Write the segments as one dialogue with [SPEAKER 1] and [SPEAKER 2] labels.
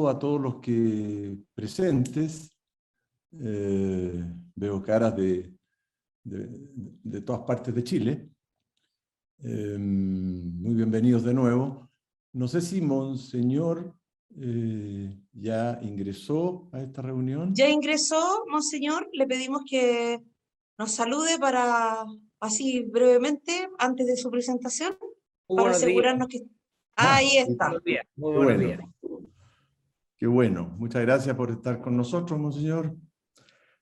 [SPEAKER 1] saludo a todos los que presentes. Veo caras de todas partes de Chile. Muy bienvenidos de nuevo. No sé si Monseñor ya ingresó a esta reunión.
[SPEAKER 2] Ya ingresó, Monseñor. Le pedimos que nos salude para, así brevemente, antes de su presentación, para asegurarnos que... Ahí está.
[SPEAKER 3] Buenos días. Muy
[SPEAKER 1] Qué
[SPEAKER 3] buenos
[SPEAKER 1] bueno.
[SPEAKER 3] días.
[SPEAKER 1] Qué bueno. Muchas gracias por estar con nosotros, Monseñor.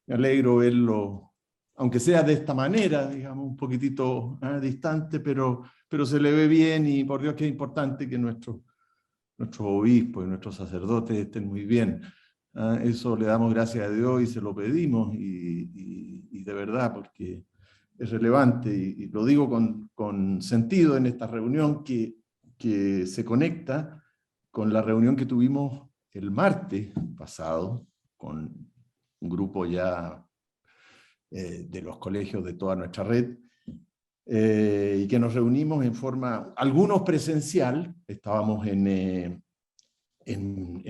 [SPEAKER 1] Me alegro verlo, aunque sea de esta manera, digamos, un poquitito distante, pero se le ve bien, y por Dios que es importante que nuestros obispos y nuestros sacerdotes estén muy bien. Eso le damos gracias a Dios y se lo pedimos, y de verdad, porque es relevante, y lo digo con sentido en esta reunión que se conecta con la reunión que tuvimos el martes pasado con un grupo ya de los colegios de toda nuestra red, y que nos reunimos en forma, algunos presencial, estábamos en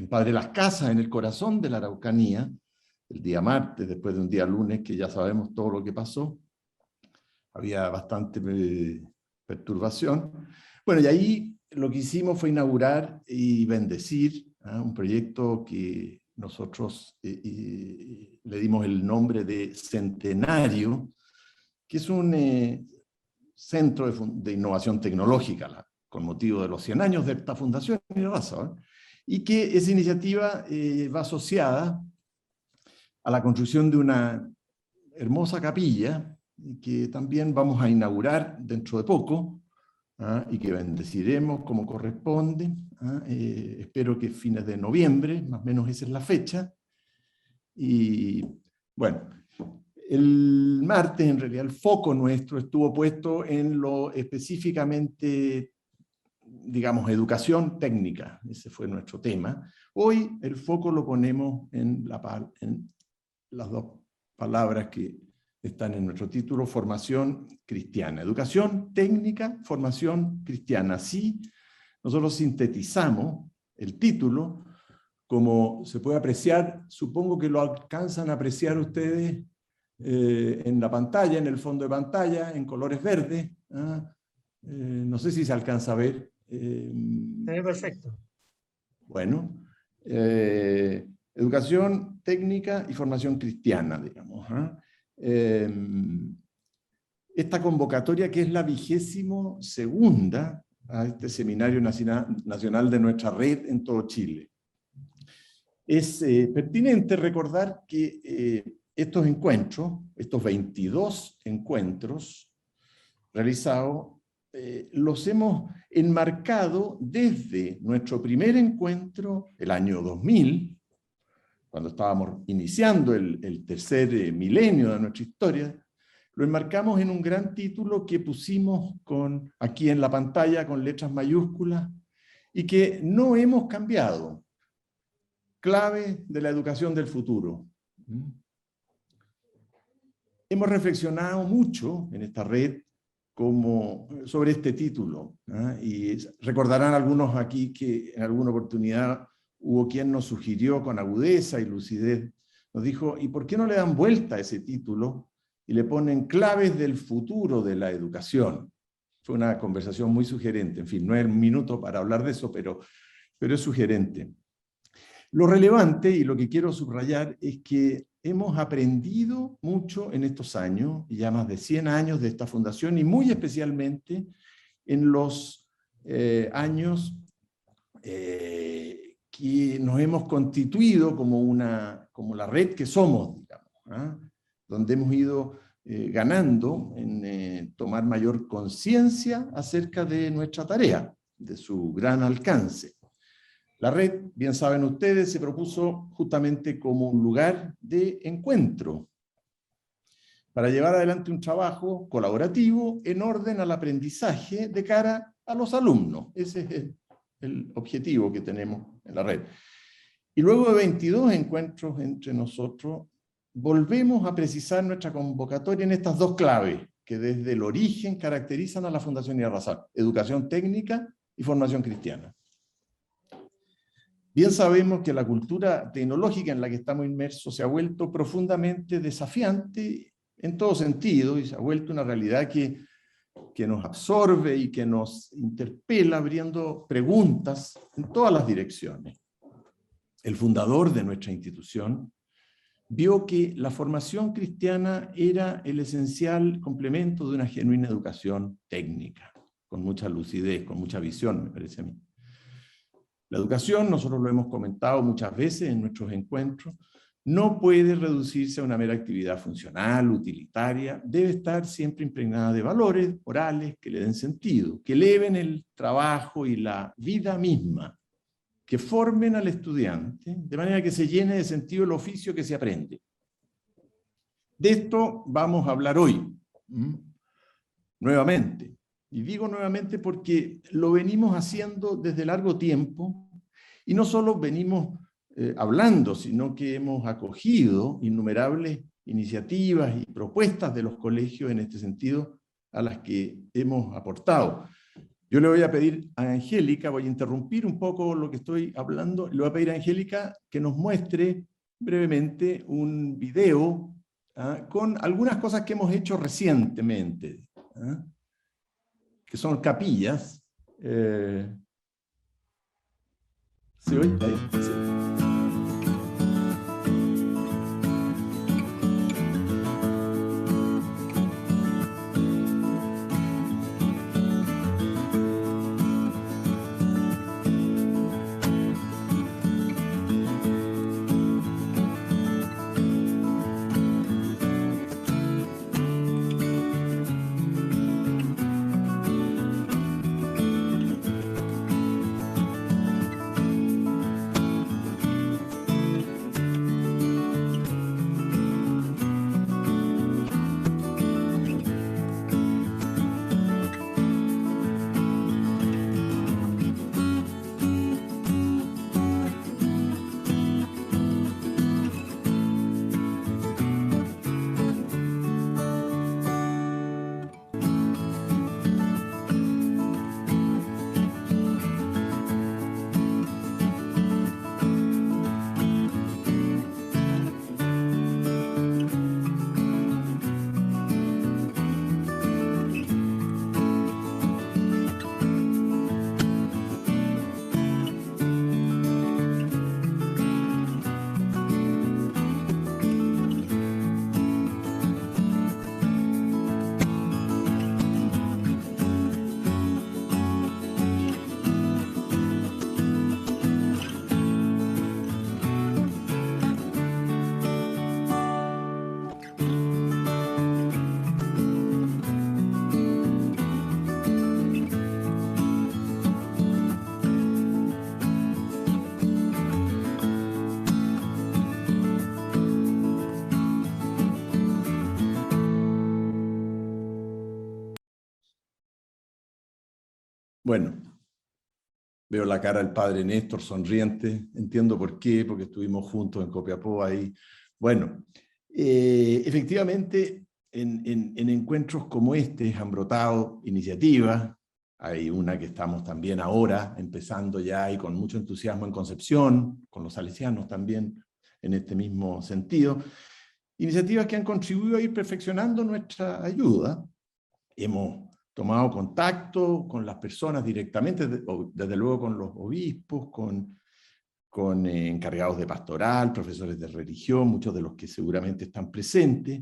[SPEAKER 1] Padre Las Casas, en el corazón de la Araucanía, el día martes, después de un día lunes que ya sabemos todo lo que pasó. Había bastante perturbación. Bueno, y ahí lo que hicimos fue inaugurar y bendecir un proyecto que nosotros le dimos el nombre de Centenario, que es un centro de innovación tecnológica, con motivo de los 100 años de esta fundación, y que esa iniciativa va asociada a la construcción de una hermosa capilla, que también vamos a inaugurar dentro de poco, y que bendeciremos como corresponde. Espero que fines de noviembre, más o menos esa es la fecha. Y bueno, el martes en realidad el foco nuestro estuvo puesto en lo específicamente, digamos, educación técnica. Ese fue nuestro tema. Hoy el foco lo ponemos en las dos palabras que están en nuestro título: formación cristiana. Educación técnica, formación cristiana. Así nosotros sintetizamos el título, como se puede apreciar, supongo que lo alcanzan a apreciar ustedes en la pantalla, en el fondo de pantalla, en colores verdes. No sé si se alcanza a ver.
[SPEAKER 3] Se ve perfecto.
[SPEAKER 1] Bueno, educación técnica y formación cristiana, digamos. Esta convocatoria, que es la 22ª a este Seminario Nacional de nuestra red en todo Chile. Es pertinente recordar que estos encuentros, estos 22 encuentros realizados, los hemos enmarcado desde nuestro primer encuentro, el año 2000, cuando estábamos iniciando el tercer milenio de nuestra historia. Lo enmarcamos en un gran título que pusimos aquí en la pantalla con letras mayúsculas, y que no hemos cambiado: clave de la educación del futuro. Hemos reflexionado mucho en esta red sobre este título, y recordarán algunos aquí que en alguna oportunidad hubo quien nos sugirió con agudeza y lucidez, nos dijo: ¿y por qué no le dan vuelta a ese título y le ponen claves del futuro de la educación? Fue una conversación muy sugerente. En fin, no es un minuto para hablar de eso, pero es sugerente. Lo relevante, y lo que quiero subrayar, es que hemos aprendido mucho en estos años, ya más de 100 años de esta fundación, y muy especialmente en los años que nos hemos constituido como la red que somos, digamos, donde hemos ido ganando en tomar mayor conciencia acerca de nuestra tarea, de su gran alcance. La red, bien saben ustedes, se propuso justamente como un lugar de encuentro para llevar adelante un trabajo colaborativo en orden al aprendizaje de cara a los alumnos. Ese es el objetivo que tenemos en la red. Y luego de 22 encuentros entre nosotros, volvemos a precisar nuestra convocatoria en estas dos claves que desde el origen caracterizan a la Fundación Irarrázaval: educación técnica y formación cristiana. Bien sabemos que la cultura tecnológica en la que estamos inmersos se ha vuelto profundamente desafiante en todo sentido y se ha vuelto una realidad que nos absorbe y que nos interpela abriendo preguntas en todas las direcciones. El fundador de nuestra institución vio que la formación cristiana era el esencial complemento de una genuina educación técnica, con mucha lucidez, con mucha visión, me parece a mí. La educación, nosotros lo hemos comentado muchas veces en nuestros encuentros, no puede reducirse a una mera actividad funcional, utilitaria, debe estar siempre impregnada de valores morales que le den sentido, que eleven el trabajo y la vida misma, que formen al estudiante, de manera que se llene de sentido el oficio que se aprende. De esto vamos a hablar hoy, nuevamente. Y digo nuevamente porque lo venimos haciendo desde largo tiempo, y no solo venimos hablando, sino que hemos acogido innumerables iniciativas y propuestas de los colegios en este sentido a las que hemos aportado. Yo le voy a pedir a Angélica, voy a interrumpir un poco lo que estoy hablando, le voy a pedir a Angélica que nos muestre brevemente un video con algunas cosas que hemos hecho recientemente, que son capillas. ¿Se oye? Ahí, sí. Bueno, veo la cara del padre Néstor sonriente, entiendo por qué, porque estuvimos juntos en Copiapó ahí. Bueno, efectivamente, en encuentros como este han brotado iniciativas. Hay una que estamos también ahora empezando ya y con mucho entusiasmo en Concepción, con los salesianos también en este mismo sentido. Iniciativas que han contribuido a ir perfeccionando nuestra ayuda. Hemos tomado contacto con las personas directamente, desde luego con los obispos, con encargados de pastoral, profesores de religión, muchos de los que seguramente están presentes.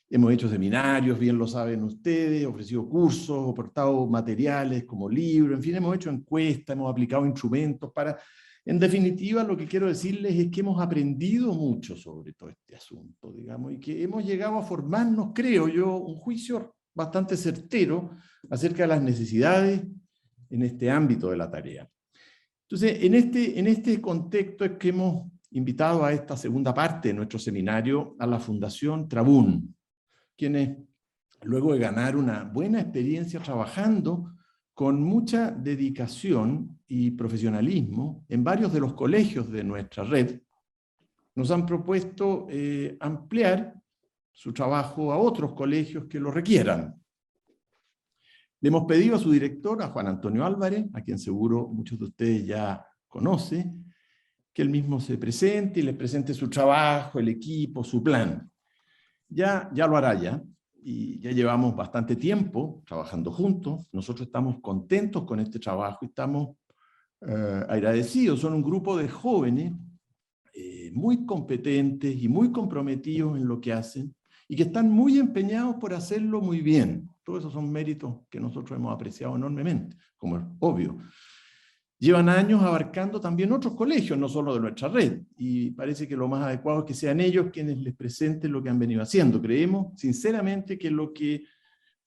[SPEAKER 1] Hemos hecho seminarios, bien lo saben ustedes, ofrecido cursos, aportado materiales como libros, en fin, hemos hecho encuestas, hemos aplicado instrumentos para... En definitiva, lo que quiero decirles es que hemos aprendido mucho sobre todo este asunto, digamos, y que hemos llegado a formarnos, creo yo, un juicio bastante certero acerca de las necesidades en este ámbito de la tarea. Entonces, en este contexto es que hemos invitado a esta segunda parte de nuestro seminario a la Fundación Trabún, quienes, luego de ganar una buena experiencia trabajando con mucha dedicación y profesionalismo en varios de los colegios de nuestra red, nos han propuesto ampliar su trabajo a otros colegios que lo requieran. Le hemos pedido a su director, a Juan Antonio Álvarez, a quien seguro muchos de ustedes ya conocen, que él mismo se presente y les presente su trabajo, el equipo, su plan. Ya lo hará ya, y ya llevamos bastante tiempo trabajando juntos. Nosotros estamos contentos con este trabajo y estamos agradecidos. Son un grupo de jóvenes muy competentes y muy comprometidos en lo que hacen y que están muy empeñados por hacerlo muy bien. Todos esos son méritos que nosotros hemos apreciado enormemente, como es obvio. Llevan años abarcando también otros colegios, no solo de nuestra red, y parece que lo más adecuado es que sean ellos quienes les presenten lo que han venido haciendo. Creemos sinceramente que lo que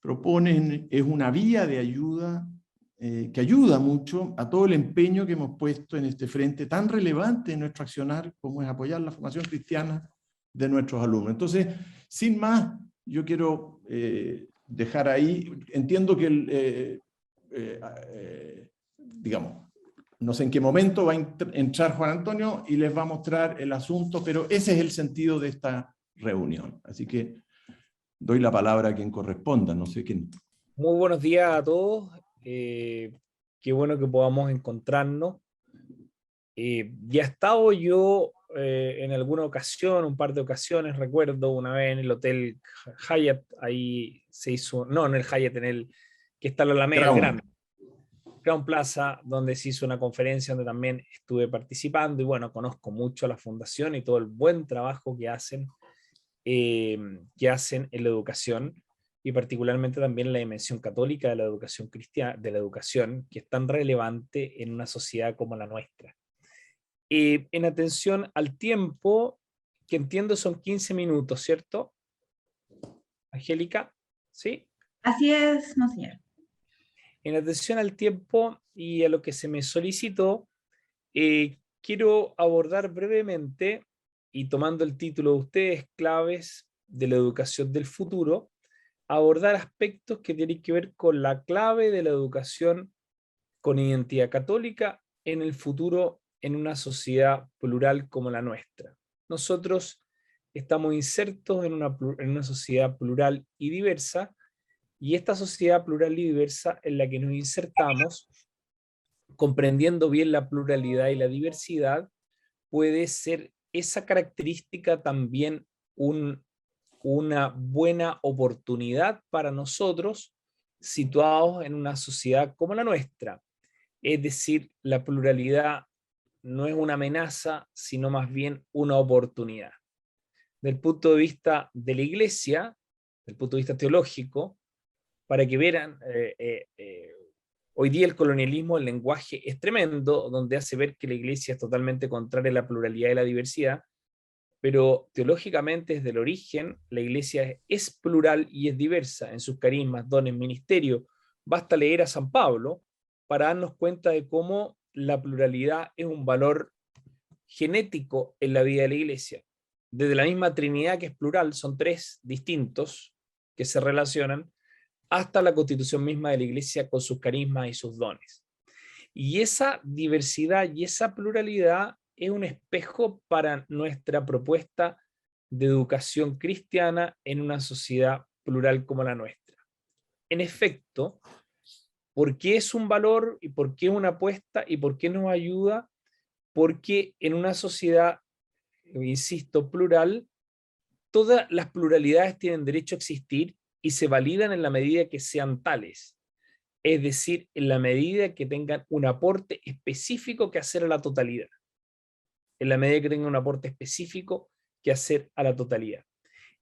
[SPEAKER 1] proponen es una vía de ayuda que ayuda mucho a todo el empeño que hemos puesto en este frente tan relevante en nuestro accionar como es apoyar la formación cristiana de nuestros alumnos. Entonces, sin más, yo quiero dejar ahí, entiendo que digamos, no sé en qué momento va a entrar Juan Antonio y les va a mostrar el asunto, pero ese es el sentido de esta reunión. Así que doy la palabra a quien corresponda, no sé quién.
[SPEAKER 4] Muy buenos días a todos. Qué bueno que podamos encontrarnos. Ya he estado yo en alguna ocasión, un par de ocasiones, recuerdo una vez en el Hotel Hyatt, ahí se hizo, no en el Hyatt, en el que está en la Alameda, el grande. Crown Plaza, donde se hizo una conferencia donde también estuve participando y bueno, conozco mucho a la fundación y todo el buen trabajo que hacen en la educación y particularmente también en la dimensión católica de la educación cristiana, de la educación, que es tan relevante en una sociedad como la nuestra. En atención al tiempo, que entiendo son 15 minutos, ¿cierto? Angélica, ¿sí?
[SPEAKER 5] Así es, no señor.
[SPEAKER 4] En atención al tiempo y a lo que se me solicitó, quiero abordar brevemente, y tomando el título de ustedes, claves de la educación del futuro, abordar aspectos que tienen que ver con la clave de la educación con identidad católica en el futuro en una sociedad plural como la nuestra. Nosotros estamos insertos en una sociedad plural y diversa, y esta sociedad plural y diversa en la que nos insertamos, comprendiendo bien la pluralidad y la diversidad, puede ser esa característica también una buena oportunidad para nosotros situados en una sociedad como la nuestra. Es decir, la pluralidad no es una amenaza, sino más bien una oportunidad. Del punto de vista de la Iglesia, del punto de vista teológico, para que vean, hoy día el colonialismo, el lenguaje es tremendo, donde hace ver que la Iglesia es totalmente contraria a la pluralidad y la diversidad, pero teológicamente desde el origen la Iglesia es plural y es diversa en sus carismas, dones, ministerios. Basta leer a San Pablo para darnos cuenta de cómo la pluralidad es un valor genético en la vida de la Iglesia. Desde la misma Trinidad, que es plural, son tres distintos que se relacionan, hasta la constitución misma de la Iglesia con sus carismas y sus dones. Y esa diversidad y esa pluralidad es un espejo para nuestra propuesta de educación cristiana en una sociedad plural como la nuestra. En efecto, ¿por qué es un valor y por qué es una apuesta y por qué nos ayuda? Porque en una sociedad, insisto, plural, todas las pluralidades tienen derecho a existir y se validan en la medida que sean tales. Es decir, en la medida que tengan un aporte específico que hacer a la totalidad. En la medida que tengan un aporte específico que hacer a la totalidad.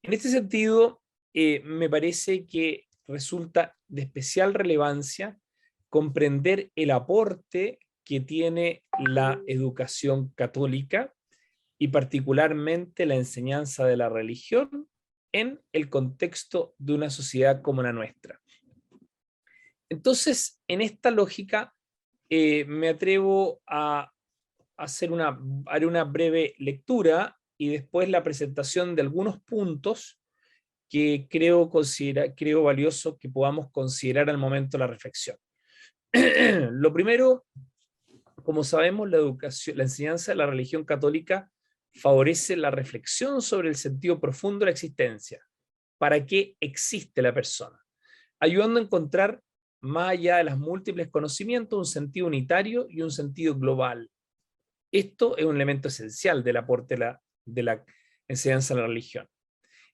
[SPEAKER 4] En este sentido, me parece que resulta de especial relevancia comprender el aporte que tiene la educación católica y particularmente la enseñanza de la religión en el contexto de una sociedad como la nuestra. Entonces, en esta lógica, me atrevo a haré una breve lectura y después la presentación de algunos puntos que creo valioso que podamos considerar al momento de la reflexión. Lo primero, como sabemos, la enseñanza de la religión católica favorece la reflexión sobre el sentido profundo de la existencia. ¿Para qué existe la persona? Ayudando a encontrar, más allá de los múltiples conocimientos, un sentido unitario y un sentido global. Esto es un elemento esencial del aporte de la enseñanza de la religión.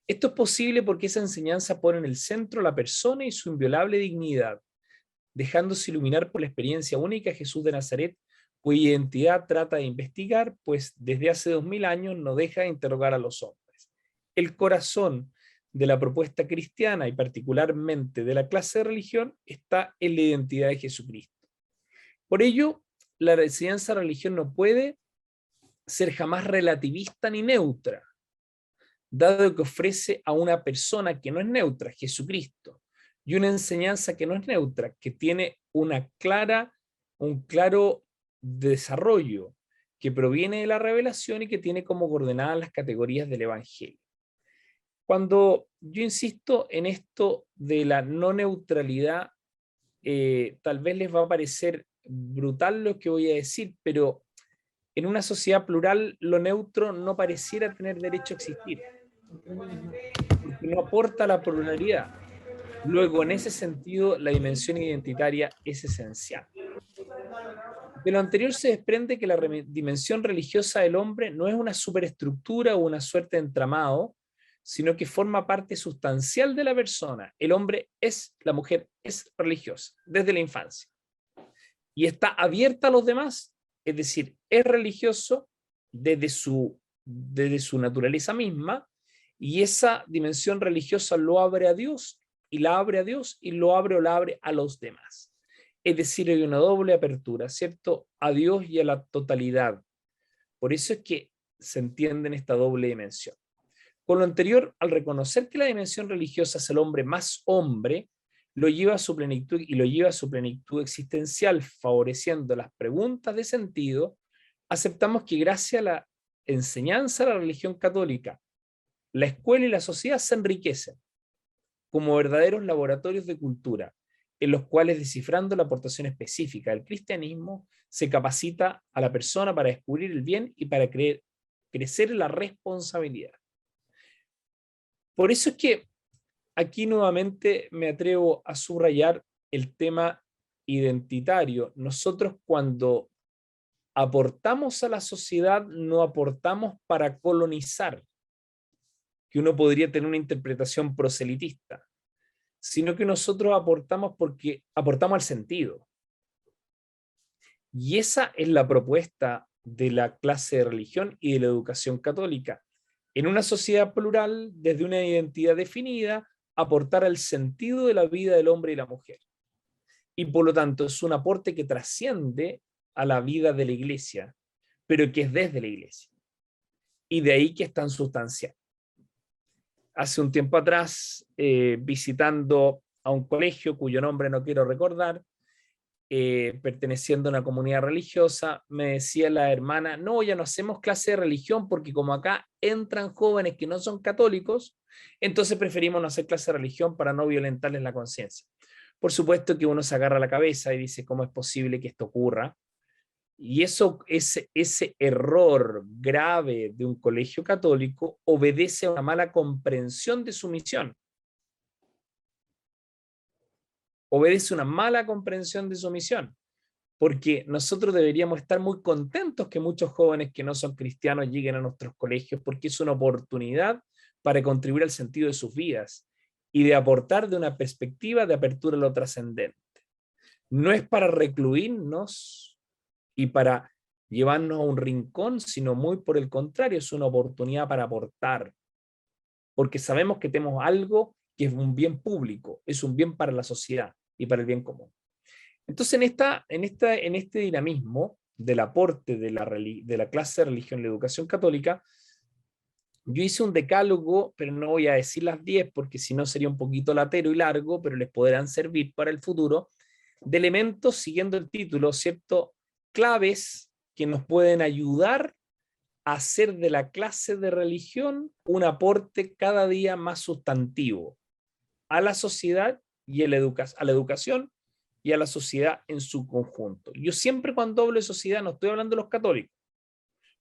[SPEAKER 4] Esto es posible porque esa enseñanza pone en el centro a la persona y su inviolable dignidad, dejándose iluminar por la experiencia única de Jesús de Nazaret, cuya identidad trata de investigar, pues desde hace 2000 años no deja de interrogar a los hombres. El corazón de la propuesta cristiana y particularmente de la clase de religión está en la identidad de Jesucristo. Por ello, la enseñanza de la religión no puede ser jamás relativista ni neutra, dado que ofrece a una persona que no es neutra, Jesucristo, y una enseñanza que no es neutra, que tiene un claro desarrollo, que proviene de la revelación y que tiene como coordenadas las categorías del Evangelio. Cuando yo insisto en esto de la no neutralidad, tal vez les va a parecer brutal lo que voy a decir, pero en una sociedad plural lo neutro no pareciera tener derecho a existir, porque no aporta la pluralidad. Luego, en ese sentido, la dimensión identitaria es esencial. De lo anterior se desprende que la dimensión religiosa del hombre no es una superestructura o una suerte de entramado, sino que forma parte sustancial de la persona. El hombre es, la mujer es religiosa desde la infancia. Y está abierta a los demás, es decir, es religioso desde su naturaleza misma, y esa dimensión religiosa lo abre a Dios, y la abre a Dios, y lo abre o la abre a los demás. Es decir, hay una doble apertura, ¿cierto? A Dios y a la totalidad. Por eso es que se entiende en esta doble dimensión. Con lo anterior, al reconocer que la dimensión religiosa es el hombre más hombre, lo lleva a su plenitud y lo lleva a su plenitud existencial, favoreciendo las preguntas de sentido, aceptamos que gracias a la enseñanza de la religión católica, la escuela y la sociedad se enriquecen como verdaderos laboratorios de cultura, en los cuales, descifrando la aportación específica del cristianismo, se capacita a la persona para descubrir el bien y para crecer en la responsabilidad. Por eso es que aquí nuevamente me atrevo a subrayar el tema identitario. Nosotros, cuando aportamos a la sociedad, no aportamos para colonizar, que uno podría tener una interpretación proselitista, sino que nosotros aportamos porque aportamos al sentido. Y esa es la propuesta de la clase de religión y de la educación católica. En una sociedad plural, desde una identidad definida, aportar al sentido de la vida del hombre y la mujer. Y por lo tanto es un aporte que trasciende a la vida de la iglesia, pero que es desde la iglesia. Y de ahí que es tan sustancial. Hace un tiempo atrás, visitando a un colegio cuyo nombre no quiero recordar, perteneciendo a una comunidad religiosa, me decía la hermana: no, ya no hacemos clase de religión porque como acá entran jóvenes que no son católicos, entonces preferimos no hacer clase de religión para no violentarles la conciencia. Por supuesto que uno se agarra la cabeza y dice: ¿cómo es posible que esto ocurra? Y ese error grave de un colegio católico obedece a una mala comprensión de su misión. Obedece una mala comprensión de su misión, porque nosotros deberíamos estar muy contentos que muchos jóvenes que no son cristianos lleguen a nuestros colegios, porque es una oportunidad para contribuir al sentido de sus vidas y de aportar de una perspectiva de apertura a lo trascendente. No es para recluirnos y para llevarnos a un rincón, sino muy por el contrario, es una oportunidad para aportar, porque sabemos que tenemos algo que es un bien público, es un bien para la sociedad y para el bien común. Entonces, en este dinamismo del aporte de la clase de religión y la educación católica, yo hice un decálogo, pero no voy a decir las 10 porque si no sería un poquito latero y largo, pero les podrán servir para el futuro, de elementos, siguiendo el título, ¿cierto?, claves que nos pueden ayudar a hacer de la clase de religión un aporte cada día más sustantivo a la sociedad y a la educación y a la sociedad en su conjunto. Yo siempre, cuando hablo de sociedad, no estoy hablando de los católicos,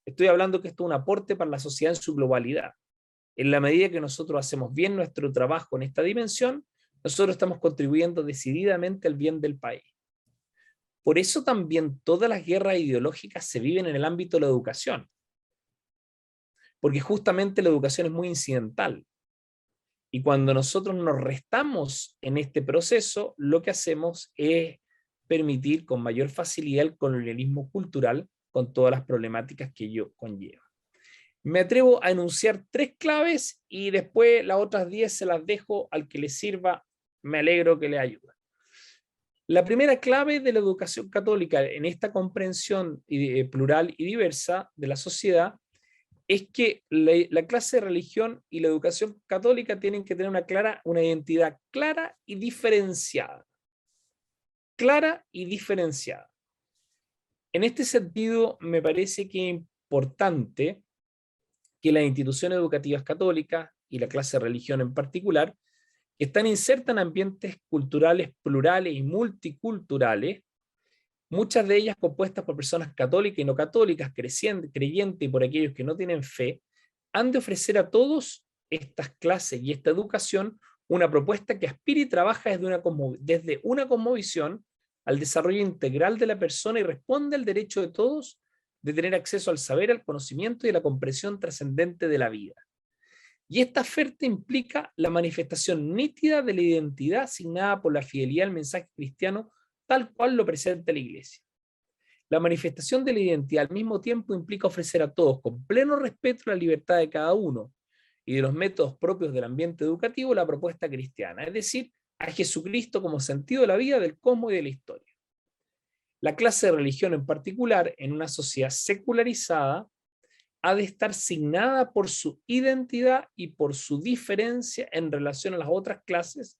[SPEAKER 4] estoy hablando que esto es un aporte para la sociedad en su globalidad. En la medida que nosotros hacemos bien nuestro trabajo en esta dimensión, nosotros estamos contribuyendo decididamente al bien del país. Por eso también todas las guerras ideológicas se viven en el ámbito de la educación. Porque justamente la educación es muy incidental. Y cuando nosotros nos restamos en este proceso, lo que hacemos es permitir con mayor facilidad el colonialismo cultural con todas las problemáticas que ello conlleva. Me atrevo a enunciar 3 claves y después las otras 10 se las dejo al que le sirva. Me alegro que le ayude. La primera clave de la educación católica en esta comprensión plural y diversa de la sociedad es que la clase de religión y la educación católica tienen que tener una identidad clara y diferenciada. Clara y diferenciada. En este sentido, me parece que es importante que las instituciones educativas católicas y la clase de religión en particular están insertas en ambientes culturales plurales y multiculturales, muchas de ellas compuestas por personas católicas y no católicas, creyentes y por aquellos que no tienen fe, han de ofrecer a todos estas clases y esta educación una propuesta que aspira y trabaja desde una cosmovisión al desarrollo integral de la persona y responde al derecho de todos de tener acceso al saber, al conocimiento y a la comprensión trascendente de la vida. Y esta oferta implica la manifestación nítida de la identidad asignada por la fidelidad al mensaje cristiano tal cual lo presenta la Iglesia. La manifestación de la identidad al mismo tiempo implica ofrecer a todos, con pleno respeto a la libertad de cada uno y de los métodos propios del ambiente educativo, la propuesta cristiana, es decir, a Jesucristo como sentido de la vida, del cosmos y de la historia. La clase de religión en particular, en una sociedad secularizada, ha de estar signada por su identidad y por su diferencia en relación a las otras clases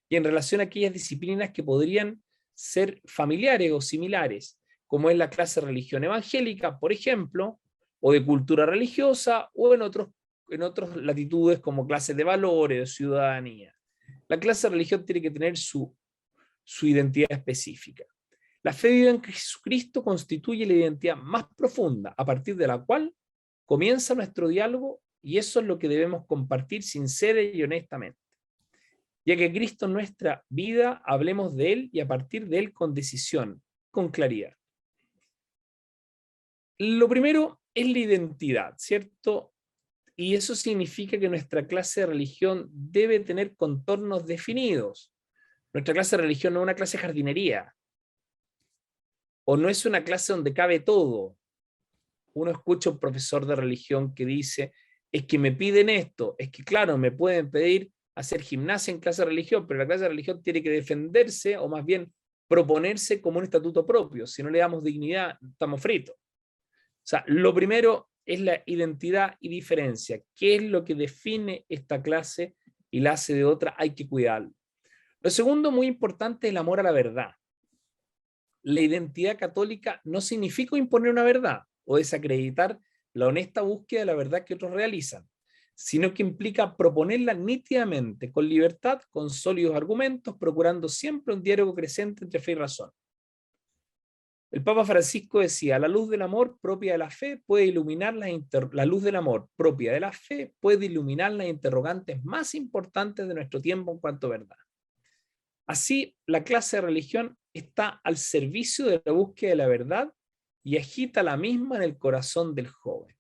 [SPEAKER 4] y en relación a aquellas disciplinas que podrían ser familiares o similares, como es la clase de religión evangélica, por ejemplo, o de cultura religiosa, o en otras latitudes como clases de valores o ciudadanía. La clase de religión tiene que tener su identidad específica. La fe viva en Jesucristo constituye la identidad más profunda, a partir de la cual comienza nuestro diálogo, y eso es lo que debemos compartir sincera y honestamente. Ya que Cristo en nuestra vida, hablemos de Él y a partir de Él con decisión, con claridad. Lo primero es la identidad, ¿cierto? Y eso significa que nuestra clase de religión debe tener contornos definidos. Nuestra clase de religión no es una clase de jardinería, o no es una clase donde cabe todo. Uno escucha a un profesor de religión que dice, es que me piden esto, es que claro, me pueden pedir hacer gimnasia en clase de religión, pero la clase de religión tiene que defenderse, o más bien proponerse como un estatuto propio. Si no le damos dignidad, estamos fritos. O sea, lo primero es la identidad y diferencia. ¿Qué es lo que define esta clase y la hace de otra? Hay que cuidarlo. Lo segundo, muy importante, es el amor a la verdad. La identidad católica no significa imponer una verdad o desacreditar la honesta búsqueda de la verdad que otros realizan, sino que implica proponerla nítidamente, con libertad, con sólidos argumentos, procurando siempre un diálogo creciente entre fe y razón. El Papa Francisco decía, la luz del amor propia de la fe puede iluminar la luz del amor propia de la fe puede iluminar las interrogantes más importantes de nuestro tiempo en cuanto a verdad. Así, la clase de religión está al servicio de la búsqueda de la verdad y agita la misma en el corazón del joven.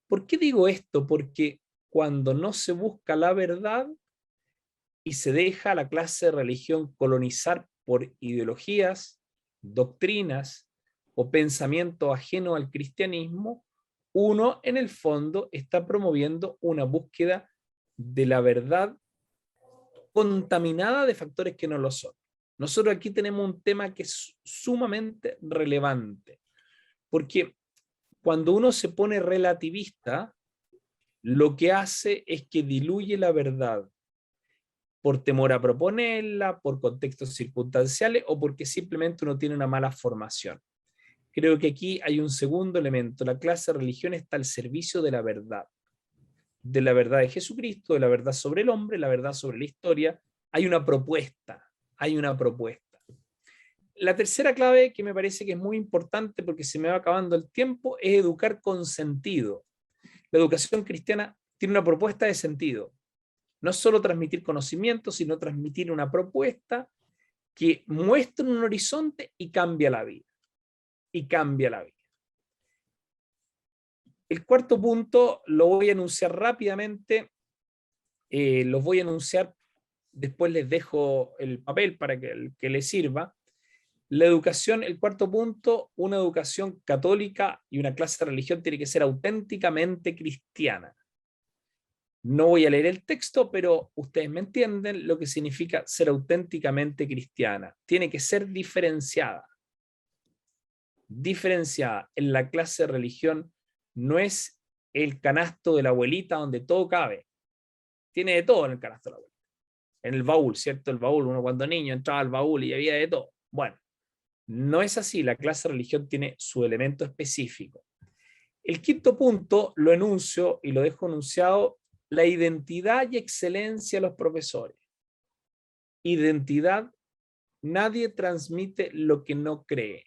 [SPEAKER 4] ¿Por qué digo esto? Porque cuando no se busca la verdad y se deja a la clase de religión colonizar por ideologías, doctrinas o pensamiento ajeno al cristianismo, uno en el fondo está promoviendo una búsqueda de la verdad contaminada de factores que no lo son. Nosotros aquí tenemos un tema que es sumamente relevante, porque cuando uno se pone relativista, lo que hace es que diluye la verdad por temor a proponerla, por contextos circunstanciales o porque simplemente uno tiene una mala formación. Creo que aquí hay un segundo elemento. La clase de religión está al servicio de la verdad de Jesucristo, de la verdad sobre el hombre, la verdad sobre la historia. Hay una propuesta, hay una propuesta. La tercera clave, que me parece que es muy importante porque se me va acabando el tiempo, es educar con sentido. La educación cristiana tiene una propuesta de sentido. No solo transmitir conocimiento, sino transmitir una propuesta que muestra un horizonte y cambia la vida. Y cambia la vida. El cuarto punto lo voy a anunciar rápidamente. Los voy a anunciar, después les dejo el papel para que les sirva. La educación, el cuarto punto, una educación católica y una clase de religión tiene que ser auténticamente cristiana. No voy a leer el texto, pero ustedes me entienden lo que significa ser auténticamente cristiana. Tiene que ser diferenciada. Diferenciada. En la clase de religión no es el canasto de la abuelita donde todo cabe. Tiene de todo en el canasto de la abuelita. En el baúl, ¿cierto? El baúl, uno cuando niño entraba al baúl y había de todo. Bueno, no es así. La clase de religión tiene su elemento específico. El quinto punto lo enuncio y lo dejo enunciado: la identidad y excelencia de los profesores. Identidad, nadie transmite lo que no cree.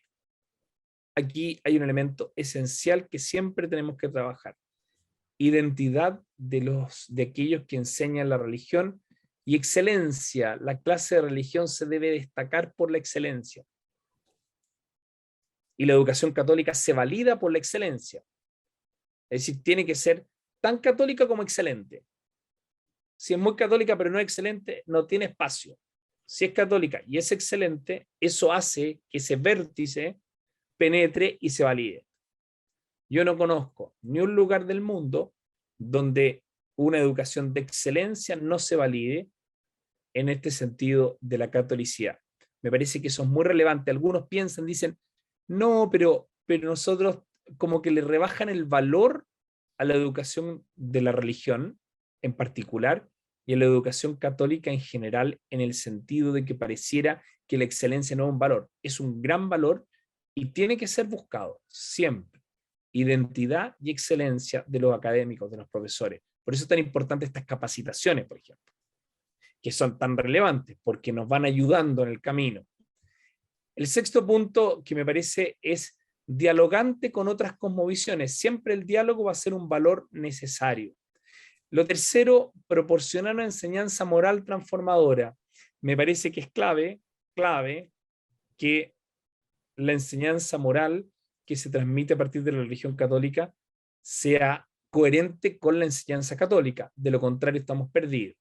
[SPEAKER 4] Aquí hay un elemento esencial que siempre tenemos que trabajar. Identidad de aquellos que enseñan la religión y excelencia. La clase de religión se debe destacar por la excelencia. Y la educación católica se valida por la excelencia. Es decir, tiene que ser tan católica como excelente. Si es muy católica pero no es excelente, no tiene espacio. Si es católica y es excelente, eso hace que ese vértice penetre y se valide. Yo no conozco ni un lugar del mundo donde una educación de excelencia no se valide en este sentido de la catolicidad. Me parece que eso es muy relevante. Algunos piensan, dicen, no, pero nosotros como que le rebajan el valor a la educación de la religión en particular y a la educación católica en general, en el sentido de que pareciera que la excelencia no es un valor. Es un gran valor y tiene que ser buscado siempre. Identidad y excelencia de los académicos, de los profesores. Por eso es tan importante estas capacitaciones, por ejemplo, que son tan relevantes, porque nos van ayudando en el camino. El sexto punto que me parece es dialogante con otras cosmovisiones. Siempre el diálogo va a ser un valor necesario. Lo tercero, proporcionar una enseñanza moral transformadora. Me parece que es clave que la enseñanza moral que se transmite a partir de la religión católica sea coherente con la enseñanza católica. De lo contrario, estamos perdidos.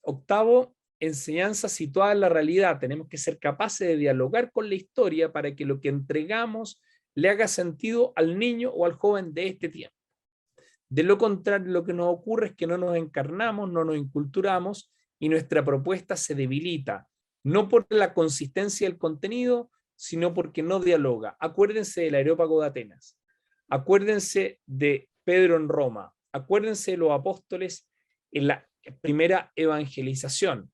[SPEAKER 4] Octavo, enseñanza situada en la realidad. Tenemos que ser capaces de dialogar con la historia para que lo que entregamos le haga sentido al niño o al joven de este tiempo. De lo contrario, lo que nos ocurre es que no nos encarnamos, no nos inculturamos y nuestra propuesta se debilita, no por la consistencia del contenido, sino porque no dialoga. Acuérdense del Areópago de Atenas, acuérdense de Pedro en Roma, acuérdense de los apóstoles en la primera evangelización,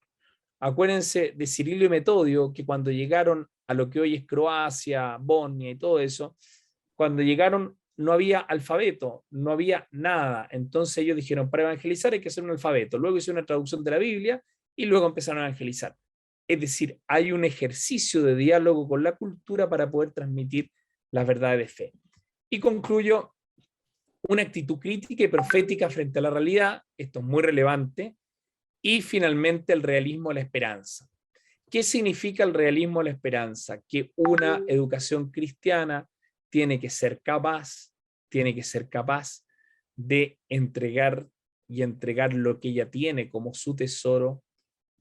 [SPEAKER 4] acuérdense de Cirilo y Metodio, que cuando llegaron a lo que hoy es Croacia, Bosnia y todo eso, cuando llegaron no había alfabeto, no había nada. Entonces ellos dijeron, para evangelizar hay que hacer un alfabeto. Luego hicieron una traducción de la Biblia y luego empezaron a evangelizar. Es decir, hay un ejercicio de diálogo con la cultura para poder transmitir las verdades de fe. Y concluyo, una actitud crítica y profética frente a la realidad. Esto es muy relevante. Y finalmente el realismo de la esperanza. ¿Qué significa el realismo de la esperanza? Que una educación cristiana tiene que ser capaz de entregar lo que ella tiene como su tesoro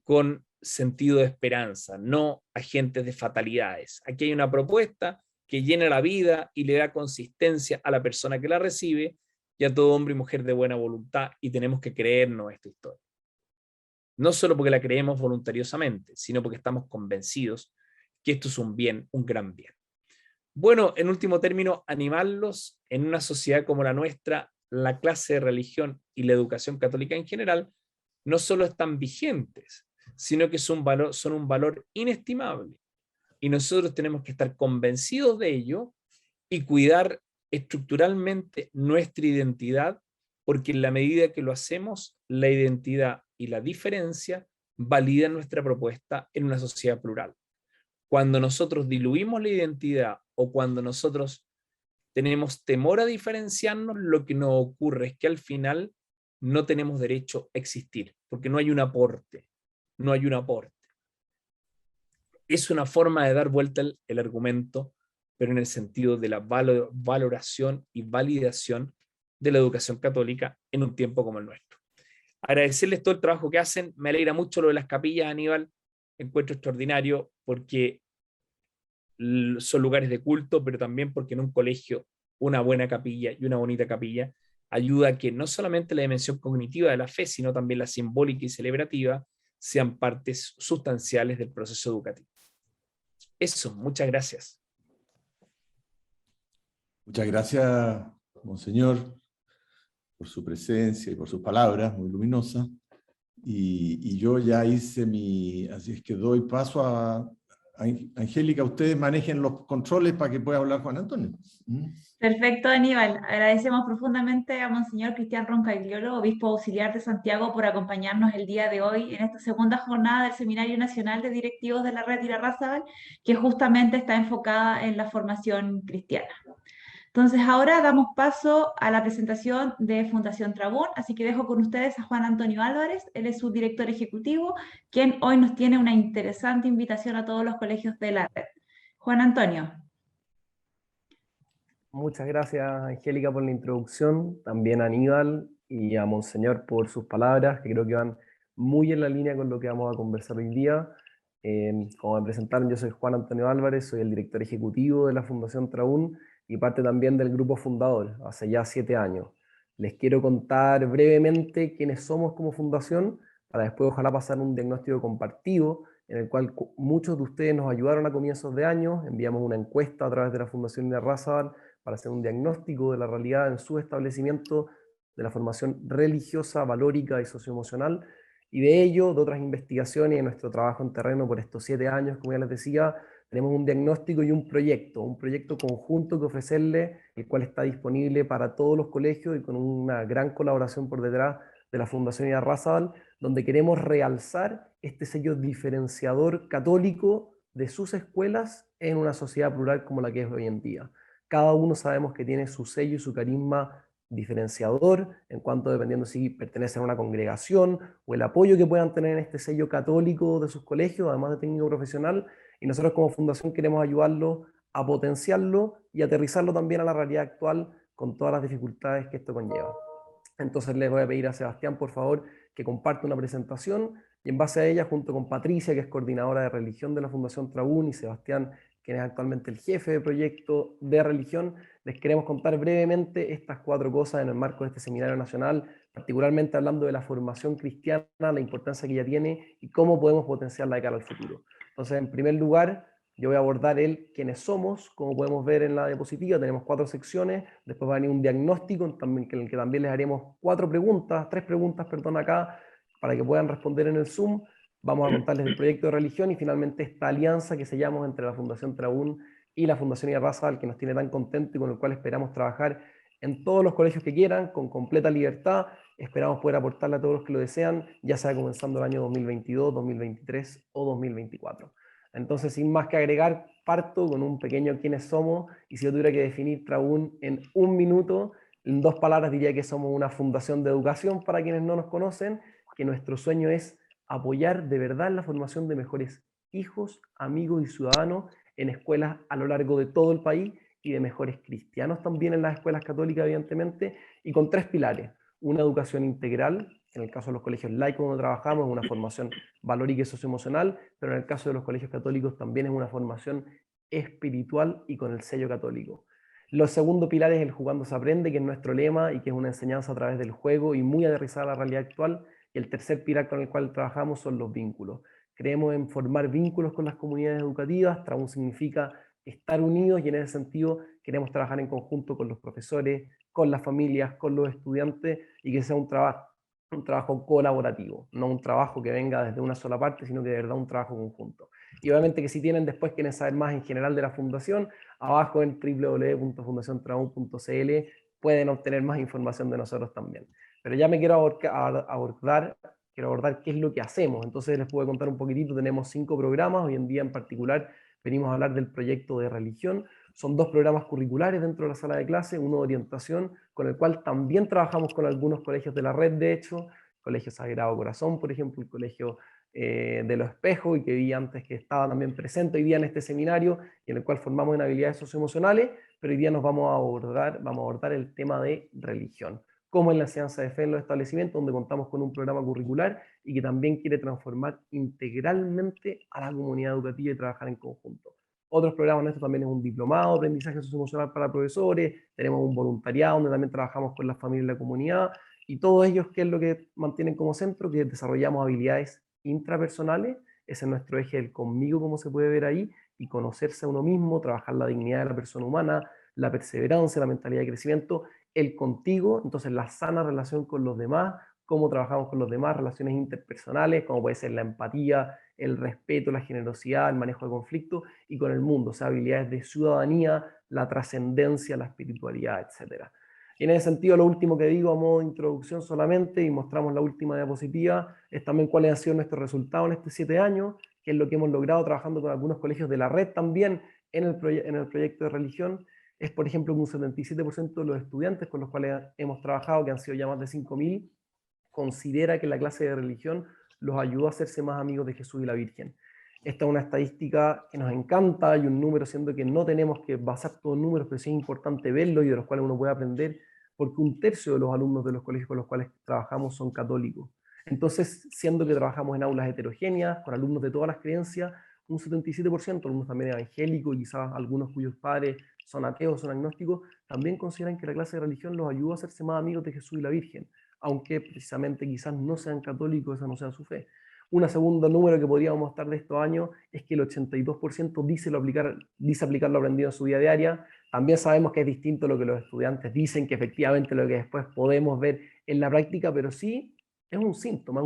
[SPEAKER 4] con sentido de esperanza, no agentes de fatalidades. Aquí hay una propuesta que llena la vida y le da consistencia a la persona que la recibe y a todo hombre y mujer de buena voluntad, y tenemos que creernos esta historia. No solo porque la creemos voluntariosamente, sino porque estamos convencidos que esto es un bien, un gran bien. Bueno, en último término, animarlos en una sociedad como la nuestra. La clase de religión y la educación católica en general no solo están vigentes, sino que son un valor inestimable. Y nosotros tenemos que estar convencidos de ello y cuidar estructuralmente nuestra identidad, porque en la medida que lo hacemos, la identidad y la diferencia validan nuestra propuesta en una sociedad plural. Cuando nosotros diluimos la identidad o cuando nosotros tenemos temor a diferenciarnos, lo que nos ocurre es que al final no tenemos derecho a existir, porque no hay un aporte, no hay un aporte. Es una forma de dar vuelta el argumento, pero en el sentido de la valoración y validación de la educación católica en un tiempo como el nuestro. Agradecerles todo el trabajo que hacen. Me alegra mucho lo de las capillas, Aníbal. Encuentro extraordinario porque son lugares de culto, pero también porque en un colegio una buena capilla y una bonita capilla ayuda a que no solamente la dimensión cognitiva de la fe, sino también la simbólica y celebrativa sean partes sustanciales del proceso educativo. Eso, muchas gracias.
[SPEAKER 1] Muchas gracias, Monseñor, por su presencia y por sus palabras muy luminosas. Y yo ya hice así es que doy paso a Angélica. Ustedes manejen los controles para que pueda hablar Juan Antonio.
[SPEAKER 5] Perfecto, Aníbal. Agradecemos profundamente a Monseñor Cristian Roncagliolo, obispo auxiliar de Santiago, por acompañarnos el día de hoy en esta segunda jornada del Seminario Nacional de Directivos de la Red Irarrázaval, que justamente está enfocada en la formación cristiana. Entonces ahora damos paso a la presentación de Fundación Trabún, así que dejo con ustedes a Juan Antonio Álvarez. Él es su director ejecutivo, quien hoy nos tiene una interesante invitación a todos los colegios de la red. Juan Antonio.
[SPEAKER 3] Muchas gracias, Angélica, por la introducción, también a Aníbal y a Monseñor por sus palabras, que creo que van muy en la línea con lo que vamos a conversar hoy día. Como me presentaron, yo soy Juan Antonio Álvarez, soy el director ejecutivo de la Fundación Trabún y parte también del grupo fundador, hace ya 7 años. Les quiero contar brevemente quiénes somos como fundación, para después ojalá pasar un diagnóstico compartido, en el cual muchos de ustedes nos ayudaron a comienzos de año. Enviamos una encuesta a través de la Fundación Irarrázaval para hacer un diagnóstico de la realidad en su establecimiento, de la formación religiosa, valórica y socioemocional, y de ello, de otras investigaciones y de nuestro trabajo en terreno por estos 7 años, como ya les decía, tenemos un diagnóstico y un proyecto conjunto que ofrecerle, el cual está disponible para todos los colegios y con una gran colaboración por detrás de la Fundación Irarrázaval, donde queremos realzar este sello diferenciador católico de sus escuelas en una sociedad plural como la que es hoy en día. Cada uno sabemos que tiene su sello y su carisma diferenciador en cuanto dependiendo si pertenecen a una congregación o el apoyo que puedan tener en este sello católico de sus colegios, además de técnico profesional, y nosotros como fundación queremos ayudarlo a potenciarlo y aterrizarlo también a la realidad actual con todas las dificultades que esto conlleva. Entonces les voy a pedir a Sebastián, por favor, que comparta una presentación y en base a ella, junto con Patricia, que es coordinadora de religión de la Fundación Trabún, y Sebastián, quien es actualmente el jefe de proyecto de religión, les queremos contar brevemente estas 4 cosas en el marco de este seminario nacional, particularmente hablando de la formación cristiana, la importancia que ella tiene y cómo podemos potenciarla de cara al futuro. Entonces, en primer lugar, yo voy a abordar quiénes somos. Como podemos ver en la diapositiva, tenemos 4 secciones, después va a venir un diagnóstico en el que también les haremos 3 preguntas acá, para que puedan responder en el Zoom. Vamos a contarles el proyecto de religión y finalmente esta alianza que sellamos entre la Fundación Trabún y la Fundación Irarrázaval, que nos tiene tan contentos y con el cual esperamos trabajar en todos los colegios que quieran, con completa libertad. Esperamos poder aportarle a todos los que lo desean, ya sea comenzando el año 2022, 2023 o 2024. Entonces, sin más que agregar, parto con un pequeño quiénes somos, y si yo tuviera que definir Trabún en 1 minuto, en 2 palabras diría que somos una fundación de educación para quienes no nos conocen, que nuestro sueño es apoyar de verdad la formación de mejores hijos, amigos y ciudadanos en escuelas a lo largo de todo el país y de mejores cristianos también en las escuelas católicas, evidentemente, y con 3 pilares. Una educación integral, en el caso de los colegios laicos donde trabajamos, una formación valórica y socioemocional, pero en el caso de los colegios católicos también es una formación espiritual y con el sello católico. Lo segundo pilar es el jugando se aprende, que es nuestro lema y que es una enseñanza a través del juego y muy aterrizada a la realidad actual. Y el tercer pilar con el cual trabajamos son los vínculos. Creemos en formar vínculos con las comunidades educativas. Trabún significa estar unidos y en ese sentido queremos trabajar en conjunto con los profesores, con las familias, con los estudiantes y que sea un trabajo colaborativo, no un trabajo que venga desde una sola parte, sino que de verdad un trabajo conjunto. Y obviamente que si tienen después quieren saber más en general de la fundación, abajo en www.fundaciontrabún.cl pueden obtener más información de nosotros también. Pero ya me quiero abordar qué es lo que hacemos. Entonces les puedo contar un poquitito. Tenemos 5 programas. Hoy en día en particular venimos a hablar del proyecto de religión. Son 2 programas curriculares dentro de la sala de clase, uno de orientación, con el cual también trabajamos con algunos colegios de la red, de hecho, Colegio Sagrado Corazón, por ejemplo, el Colegio de los espejos y que vi antes que estaba también presente hoy día en este seminario y en el cual formamos en habilidades socioemocionales, pero hoy día nos vamos a abordar el tema de religión, como en la enseñanza de fe en los establecimientos, donde contamos con un programa curricular y que también quiere transformar integralmente a la comunidad educativa y trabajar en conjunto. Otros programas nuestros también es un diplomado de aprendizaje socioemocional para profesores, tenemos un voluntariado donde también trabajamos con las familias y la comunidad, y todos ellos, ¿qué es lo que mantienen como centro? Que desarrollamos habilidades intrapersonales, ese es nuestro eje del conmigo, como se puede ver ahí, y conocerse a uno mismo, trabajar la dignidad de la persona humana, la perseverancia, la mentalidad de crecimiento, el contigo, entonces la sana relación con los demás, cómo trabajamos con los demás, relaciones interpersonales, como puede ser la empatía, el respeto, la generosidad, el manejo de conflictos, y con el mundo, o sea, habilidades de ciudadanía, la trascendencia, la espiritualidad, etc. Y en ese sentido, lo último que digo a modo de introducción solamente, y mostramos la última diapositiva, es también cuáles han sido nuestros resultados en estos 7 años, que es lo que hemos logrado trabajando con algunos colegios de la red también en el proyecto de religión. Es, por ejemplo, que un 77% de los estudiantes con los cuales hemos trabajado, que han sido ya más de 5.000, considera que la clase de religión los ayudó a hacerse más amigos de Jesús y la Virgen. Esta es una estadística que nos encanta y un número, siendo que no tenemos que basar todos los números, pero sí es importante verlos y de los cuales uno puede aprender, porque 1/3 de los alumnos de los colegios con los cuales trabajamos son católicos. Entonces, siendo que trabajamos en aulas heterogéneas, con alumnos de todas las creencias, un 77%, alumnos también evangélicos y quizás algunos cuyos padres son ateos, son agnósticos, también consideran que la clase de religión los ayuda a hacerse más amigos de Jesús y la Virgen, aunque precisamente quizás no sean católicos, esa no sea su fe. Un segundo número que podríamos mostrar de estos años es que el 82% dice aplicar lo aprendido en su vida diaria. También sabemos que es distinto lo que los estudiantes dicen, que efectivamente lo que después podemos ver en la práctica, pero sí es un síntoma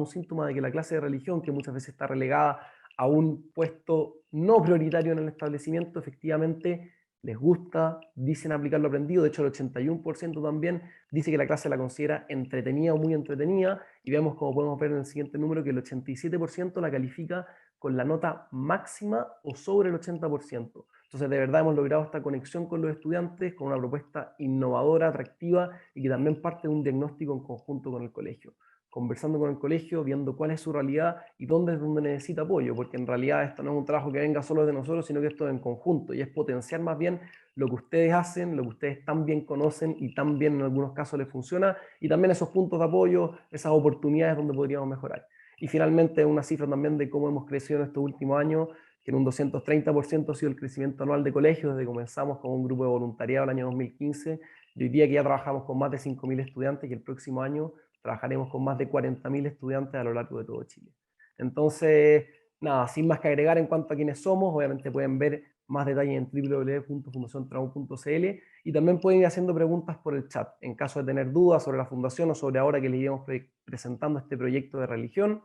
[SPEAKER 3] de que la clase de religión, que muchas veces está relegada a un puesto no prioritario en el establecimiento, efectivamente les gusta, dicen aplicar lo aprendido. De hecho, el 81% también dice que la clase la considera entretenida o muy entretenida, y vemos, como podemos ver en el siguiente número, que el 87% la califica con la nota máxima o sobre el 80%. Entonces, de verdad hemos logrado esta conexión con los estudiantes, con una propuesta innovadora, atractiva, y que también parte de un diagnóstico en conjunto con el colegio. Conversando con el colegio, viendo cuál es su realidad y dónde es donde necesita apoyo, porque en realidad esto no es un trabajo que venga solo de nosotros, sino que esto es en conjunto, y es potenciar más bien lo que ustedes hacen, lo que ustedes tan bien conocen y tan bien en algunos casos les funciona, y también esos puntos de apoyo, esas oportunidades donde podríamos mejorar. Y finalmente, una cifra también de cómo hemos crecido en estos últimos años, que en un 230% ha sido el crecimiento anual de colegios desde que comenzamos con un grupo de voluntariado el año 2015, y hoy día que ya trabajamos con más de 5.000 estudiantes, y el próximo año trabajaremos con más de 40.000 estudiantes a lo largo de todo Chile. Entonces, nada, sin más que agregar en cuanto a quiénes somos, obviamente pueden ver más detalles en www.fundaciontrau.cl, y también pueden ir haciendo preguntas por el chat en caso de tener dudas sobre la fundación o sobre ahora que les íbamos presentando este proyecto de religión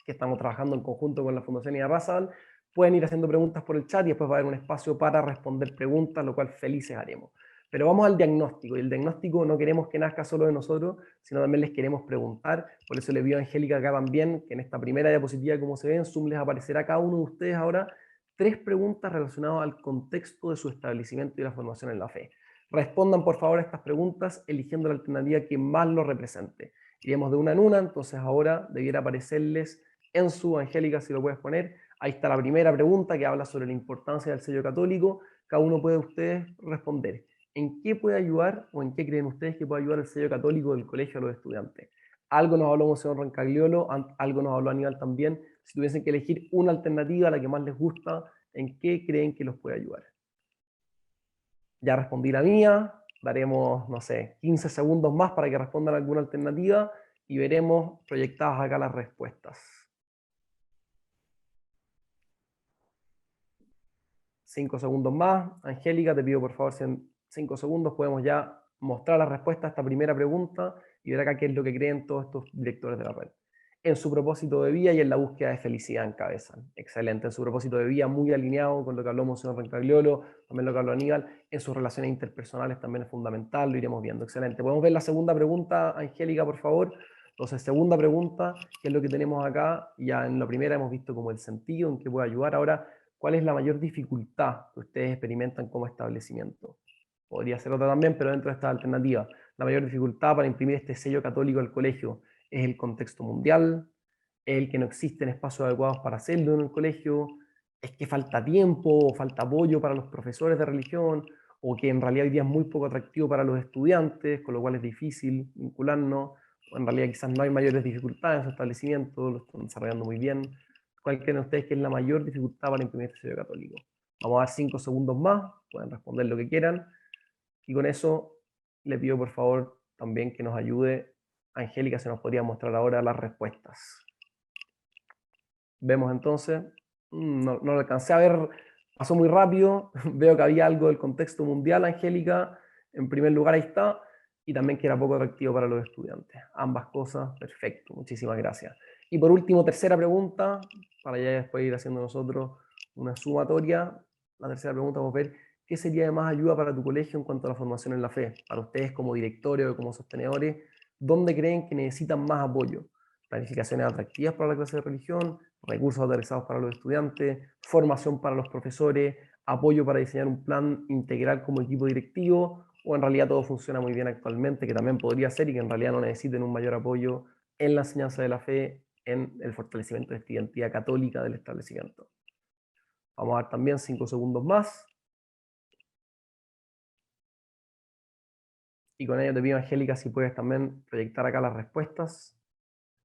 [SPEAKER 3] que estamos trabajando en conjunto con la Fundación Ida Razal. Pueden ir haciendo preguntas por el chat y después va a haber un espacio para responder preguntas, lo cual felices haremos. Pero vamos al diagnóstico, y el diagnóstico no queremos que nazca solo de nosotros, sino también les queremos preguntar. Por eso le pido a Angélica acá también, que en esta primera diapositiva, como se ve en Zoom, les aparecerá a cada uno de ustedes ahora 3 preguntas relacionadas al contexto de su establecimiento y la formación en la fe. Respondan por favor a estas preguntas eligiendo la alternativa que más lo represente. Iremos de una en una, entonces ahora debiera aparecerles en su, Angélica, si lo puedes poner. Ahí está la primera pregunta, que habla sobre la importancia del sello católico. Cada uno puede ustedes responder. ¿En qué puede ayudar o en qué creen ustedes que puede ayudar el sello católico del colegio a los estudiantes? Algo nos habló Monseñor Roncagliolo, algo nos habló Aníbal también. Si tuviesen que elegir una alternativa, la que más les gusta, ¿en qué creen que los puede ayudar? Ya respondí la mía, daremos, no sé, 15 segundos más para que respondan alguna alternativa y veremos proyectadas acá las respuestas. 5 segundos más. Angélica, te pido por favor, si en 5 segundos podemos ya mostrar la respuesta a esta primera pregunta y ver acá qué es lo que creen todos estos directores de la red. En su propósito de vida y en la búsqueda de felicidad encabezan. Excelente. En su propósito de vida, muy alineado con lo que habló Monseñor Roncagliolo, también lo que habló Aníbal. En sus relaciones interpersonales también es fundamental, lo iremos viendo. Excelente. ¿Podemos ver la segunda pregunta, Angélica, por favor? Entonces, segunda pregunta, ¿qué es lo que tenemos acá? Ya en la primera hemos visto como el sentido, en qué puede ayudar. Ahora, ¿cuál es la mayor dificultad que ustedes experimentan como establecimiento? Podría ser otra también, pero dentro de esta alternativa, la mayor dificultad para imprimir este sello católico al colegio es el contexto mundial, ¿Es el que no existen espacios adecuados para hacerlo en el colegio? ¿Es que falta tiempo o falta apoyo para los profesores de religión? ¿O que en realidad hoy día es muy poco atractivo para los estudiantes, con lo cual es difícil vincularnos? ¿O en realidad quizás no hay mayores dificultades en su establecimiento, lo están desarrollando muy bien? ¿Cuál creen ustedes que es la mayor dificultad para imprimir este sello católico? Vamos a dar 5 segundos más, pueden responder lo que quieran. Y con eso le pido por favor también que nos ayude Angélica, se nos podría mostrar ahora las respuestas. Vemos entonces, no lo alcancé a ver, pasó muy rápido, veo que había algo del contexto mundial, Angélica, en primer lugar ahí está, y también que era poco atractivo para los estudiantes. Ambas cosas, perfecto, muchísimas gracias. Y por último, tercera pregunta, para ya después ir haciendo nosotros una sumatoria. La tercera pregunta, vamos a ver, ¿qué sería de más ayuda para tu colegio en cuanto a la formación en la fe? Para ustedes como directorio o como sostenedores, ¿dónde creen que necesitan más apoyo? Planificaciones atractivas para la clase de religión, recursos autorizados para los estudiantes, formación para los profesores, apoyo para diseñar un plan integral como equipo directivo, o en realidad todo funciona muy bien actualmente, que también podría ser y que en realidad no necesiten un mayor apoyo en la enseñanza de la fe, en el fortalecimiento de esta identidad católica del establecimiento. Vamos a dar también 5 segundos más. Y con ello te pido, Angélica, si puedes también proyectar acá las respuestas.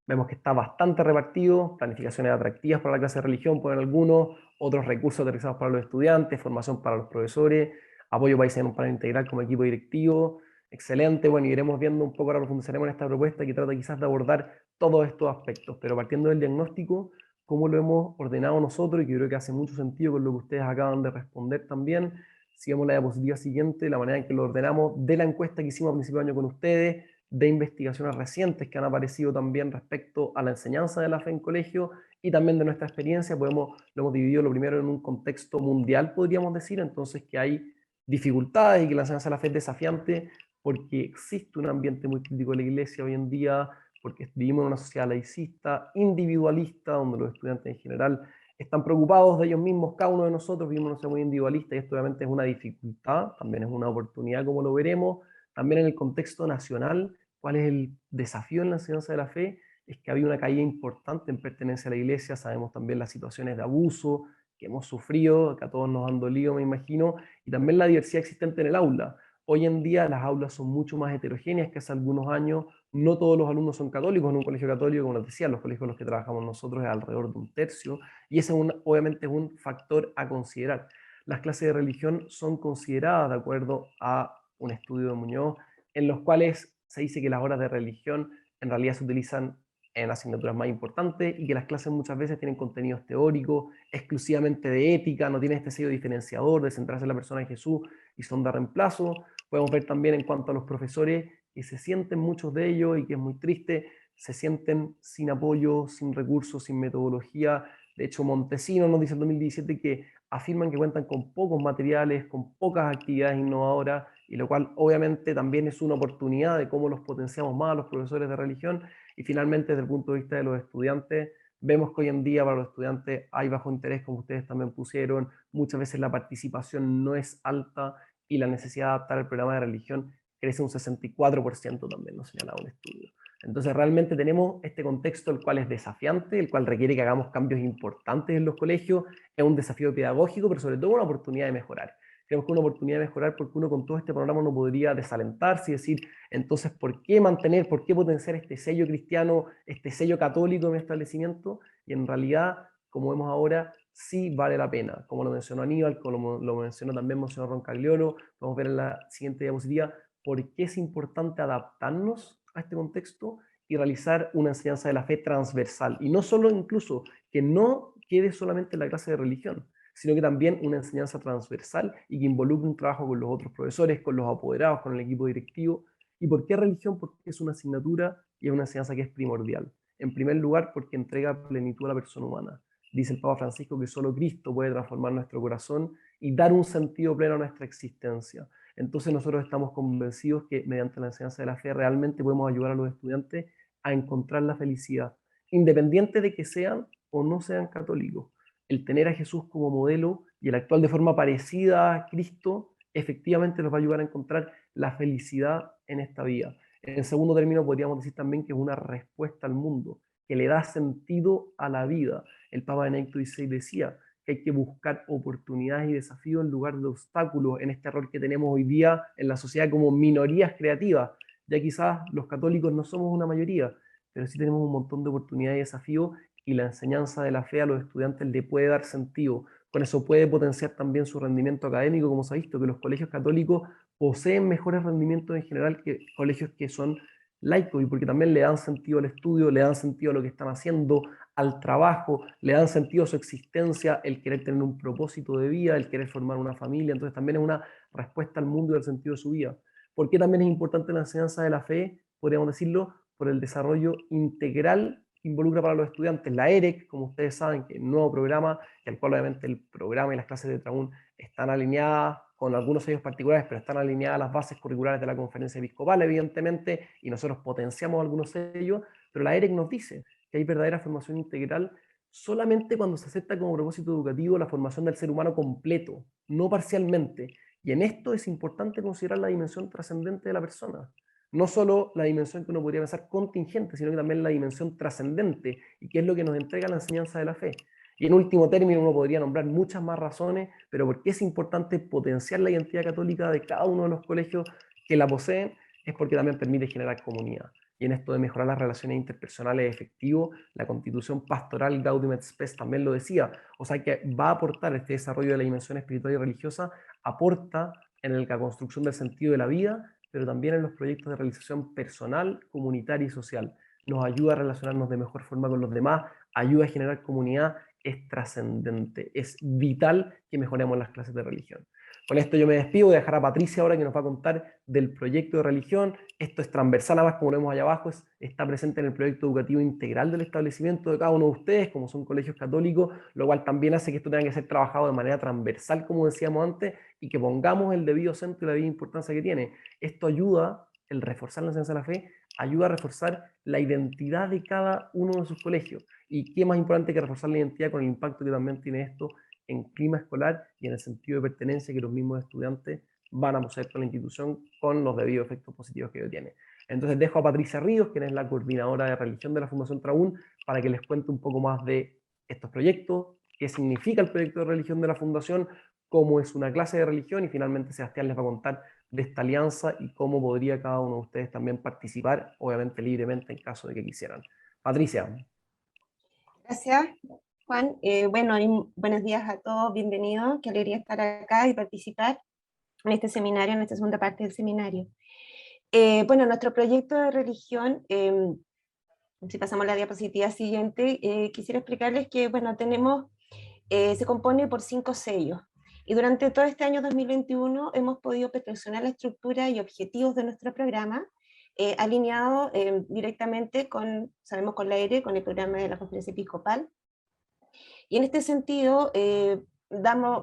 [SPEAKER 3] Vemos que está bastante repartido, planificaciones atractivas para la clase de religión, ponen algunos, otros recursos aterrizados para los estudiantes, formación para los profesores, apoyo para diseñar un plan integral como equipo directivo, excelente. Bueno, iremos viendo un poco, ahora profundizaremos en esta propuesta que trata quizás de abordar todos estos aspectos, pero partiendo del diagnóstico, cómo lo hemos ordenado nosotros, y que creo que hace mucho sentido con lo que ustedes acaban de responder también. Si vemos la diapositiva siguiente, la manera en que lo ordenamos de la encuesta que hicimos a principio de año con ustedes, de investigaciones recientes que han aparecido también respecto a la enseñanza de la fe en colegio y también de nuestra experiencia, lo hemos dividido lo primero en un contexto mundial, podríamos decir, entonces que hay dificultades y que la enseñanza de la fe es desafiante porque existe un ambiente muy crítico en la iglesia hoy en día, porque vivimos en una sociedad laicista, individualista, donde los estudiantes en general están preocupados de ellos mismos, cada uno de nosotros vivimos en una sociedad muy individualista y esto obviamente es una dificultad, también es una oportunidad como lo veremos, también en el contexto nacional. ¿Cuál es el desafío en la enseñanza de la fe? Es que había una caída importante en pertenencia a la iglesia, sabemos también las situaciones de abuso que hemos sufrido, que a todos nos han dolido, me imagino, y también la diversidad existente en el aula. Hoy en día las aulas son mucho más heterogéneas que hace algunos años, no todos los alumnos son católicos en un colegio católico, como les decía, los colegios en los que trabajamos nosotros es alrededor de un tercio, y ese obviamente es un factor a considerar. Las clases de religión son consideradas, de acuerdo a un estudio de Muñoz, en los cuales se dice que las horas de religión en realidad se utilizan en asignaturas más importantes y que las clases muchas veces tienen contenidos teóricos, exclusivamente de ética, no tienen este sello diferenciador de centrarse en la persona de Jesús y son de reemplazo. Podemos ver también en cuanto a los profesores que se sienten muchos de ellos y que es muy triste, se sienten sin apoyo, sin recursos, sin metodología. De hecho, Montesino nos dice en 2017 que afirman que cuentan con pocos materiales, con pocas actividades innovadoras, y lo cual obviamente también es una oportunidad de cómo los potenciamos más a los profesores de religión. Y finalmente, desde el punto de vista de los estudiantes, vemos que hoy en día para los estudiantes hay bajo interés, como ustedes también pusieron, muchas veces la participación no es alta y la necesidad de adaptar el programa de religión crece un 64% también, nos señalaba un estudio. Entonces realmente tenemos este contexto el cual es desafiante, el cual requiere que hagamos cambios importantes en los colegios, es un desafío pedagógico, pero sobre todo una oportunidad de mejorar. Creemos que es una oportunidad de mejorar porque uno con todo este panorama no podría desalentarse y decir, entonces, ¿por qué mantener, por qué potenciar este sello cristiano, este sello católico en mi establecimiento? Y en realidad, como vemos ahora, sí vale la pena. Como lo mencionó Aníbal, como lo mencionó también Monseñor Roncagliolo, vamos a ver en la siguiente diapositiva, por qué es importante adaptarnos a este contexto y realizar una enseñanza de la fe transversal. Y no solo incluso que no quede solamente en la clase de religión, sino que también una enseñanza transversal y que involucre un trabajo con los otros profesores, con los apoderados, con el equipo directivo. ¿Y por qué religión? Porque es una asignatura y es una enseñanza que es primordial. En primer lugar, porque entrega plenitud a la persona humana. Dice el Papa Francisco que solo Cristo puede transformar nuestro corazón y dar un sentido pleno a nuestra existencia. Entonces nosotros estamos convencidos que mediante la enseñanza de la fe realmente podemos ayudar a los estudiantes a encontrar la felicidad, independiente de que sean o no sean católicos. El tener a Jesús como modelo y el actuar de forma parecida a Cristo efectivamente nos va a ayudar a encontrar la felicidad en esta vida. En segundo término, podríamos decir también que es una respuesta al mundo, que le da sentido a la vida. El Papa Benedicto XVI decía que hay que buscar oportunidades y desafíos en lugar de obstáculos en este rol que tenemos hoy día en la sociedad como minorías creativas. Ya quizás los católicos no somos una mayoría, pero sí tenemos un montón de oportunidades y desafíos, y la enseñanza de la fe a los estudiantes le puede dar sentido. Con eso puede potenciar también su rendimiento académico, como se ha visto, que los colegios católicos poseen mejores rendimientos en general que colegios que son laicos, y porque también le dan sentido al estudio, le dan sentido a lo que están haciendo, al trabajo, le dan sentido a su existencia, el querer tener un propósito de vida, el querer formar una familia. Entonces también es una respuesta al mundo y al sentido de su vida. ¿Por qué también es importante la enseñanza de la fe? Podríamos decirlo, por el desarrollo integral que involucra para los estudiantes. La EREC, como ustedes saben, que es un nuevo programa, y al cual obviamente el programa y las clases de Traún están alineadas con algunos sellos particulares, pero están alineadas a las bases curriculares de la Conferencia Episcopal, evidentemente, y nosotros potenciamos algunos sellos, pero la EREC nos dice que hay verdadera formación integral solamente cuando se acepta como propósito educativo la formación del ser humano completo, no parcialmente. Y en esto es importante considerar la dimensión trascendente de la persona. No solo la dimensión que uno podría pensar contingente, sino que también la dimensión trascendente, y que es lo que nos entrega la enseñanza de la fe. Y en último término, uno podría nombrar muchas más razones, pero ¿por qué es importante potenciar la identidad católica de cada uno de los colegios que la poseen? Es porque también permite generar comunidad. Y en esto de mejorar las relaciones interpersonales efectivo, la Constitución Pastoral Gaudium et Spes también lo decía. O sea que va a aportar este desarrollo de la dimensión espiritual y religiosa, aporta en la construcción del sentido de la vida, pero también en los proyectos de realización personal, comunitaria y social. Nos ayuda a relacionarnos de mejor forma con los demás, ayuda a generar comunidad, es trascendente, es vital que mejoremos las clases de religión. Con esto yo me despido, voy a dejar a Patricia ahora, que nos va a contar del proyecto de religión. Esto es transversal, además, como lo vemos allá abajo, está presente en el proyecto educativo integral del establecimiento de cada uno de ustedes, como son colegios católicos, lo cual también hace que esto tenga que ser trabajado de manera transversal, como decíamos antes, y que pongamos el debido centro y la debida importancia que tiene. Esto ayuda, el reforzar la enseñanza de la fe, ayuda a reforzar la identidad de cada uno de sus colegios. Y qué más importante que reforzar la identidad con el impacto que también tiene esto en clima escolar y en el sentido de pertenencia que los mismos estudiantes van a poseer con la institución, con los debidos efectos positivos que ello tiene. Entonces dejo a Patricia Ríos, quien es la coordinadora de religión de la Fundación Traún, para que les cuente un poco más de estos proyectos, qué significa el proyecto de religión de la Fundación, cómo es una clase de religión, y finalmente Sebastián les va a contar de esta alianza y cómo podría cada uno de ustedes también participar, obviamente libremente en caso de que quisieran. Patricia.
[SPEAKER 6] Gracias, Juan. Bueno, buenos días a todos, bienvenidos. Qué alegría estar acá y participar en este seminario, en esta segunda parte del seminario. Bueno, nuestro proyecto de religión, si pasamos a la diapositiva siguiente, quisiera explicarles que, bueno, se compone por 5 sellos. Y durante todo este año 2021 hemos podido perfeccionar la estructura y objetivos de nuestro programa, alineado directamente con la ERE, con el programa de la Conferencia Episcopal. Y en este sentido,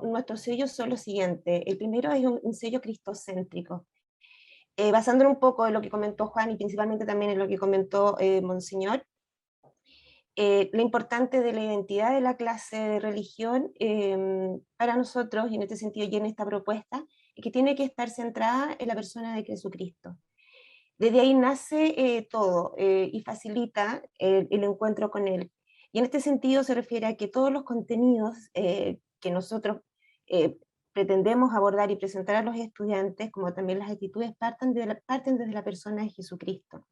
[SPEAKER 6] nuestros sellos son los siguientes. El primero es un sello cristocéntrico. Basándolo un poco en lo que comentó Juan y principalmente también en lo que comentó Monseñor, lo importante de la identidad de la clase de religión para nosotros, y en este sentido y en esta propuesta, es que tiene que estar centrada en la persona de Jesucristo. Desde ahí nace todo y facilita el encuentro con Él. Y en este sentido se refiere a que todos los contenidos que nosotros pretendemos abordar y presentar a los estudiantes, como también las actitudes, parten desde la persona de Jesucristo.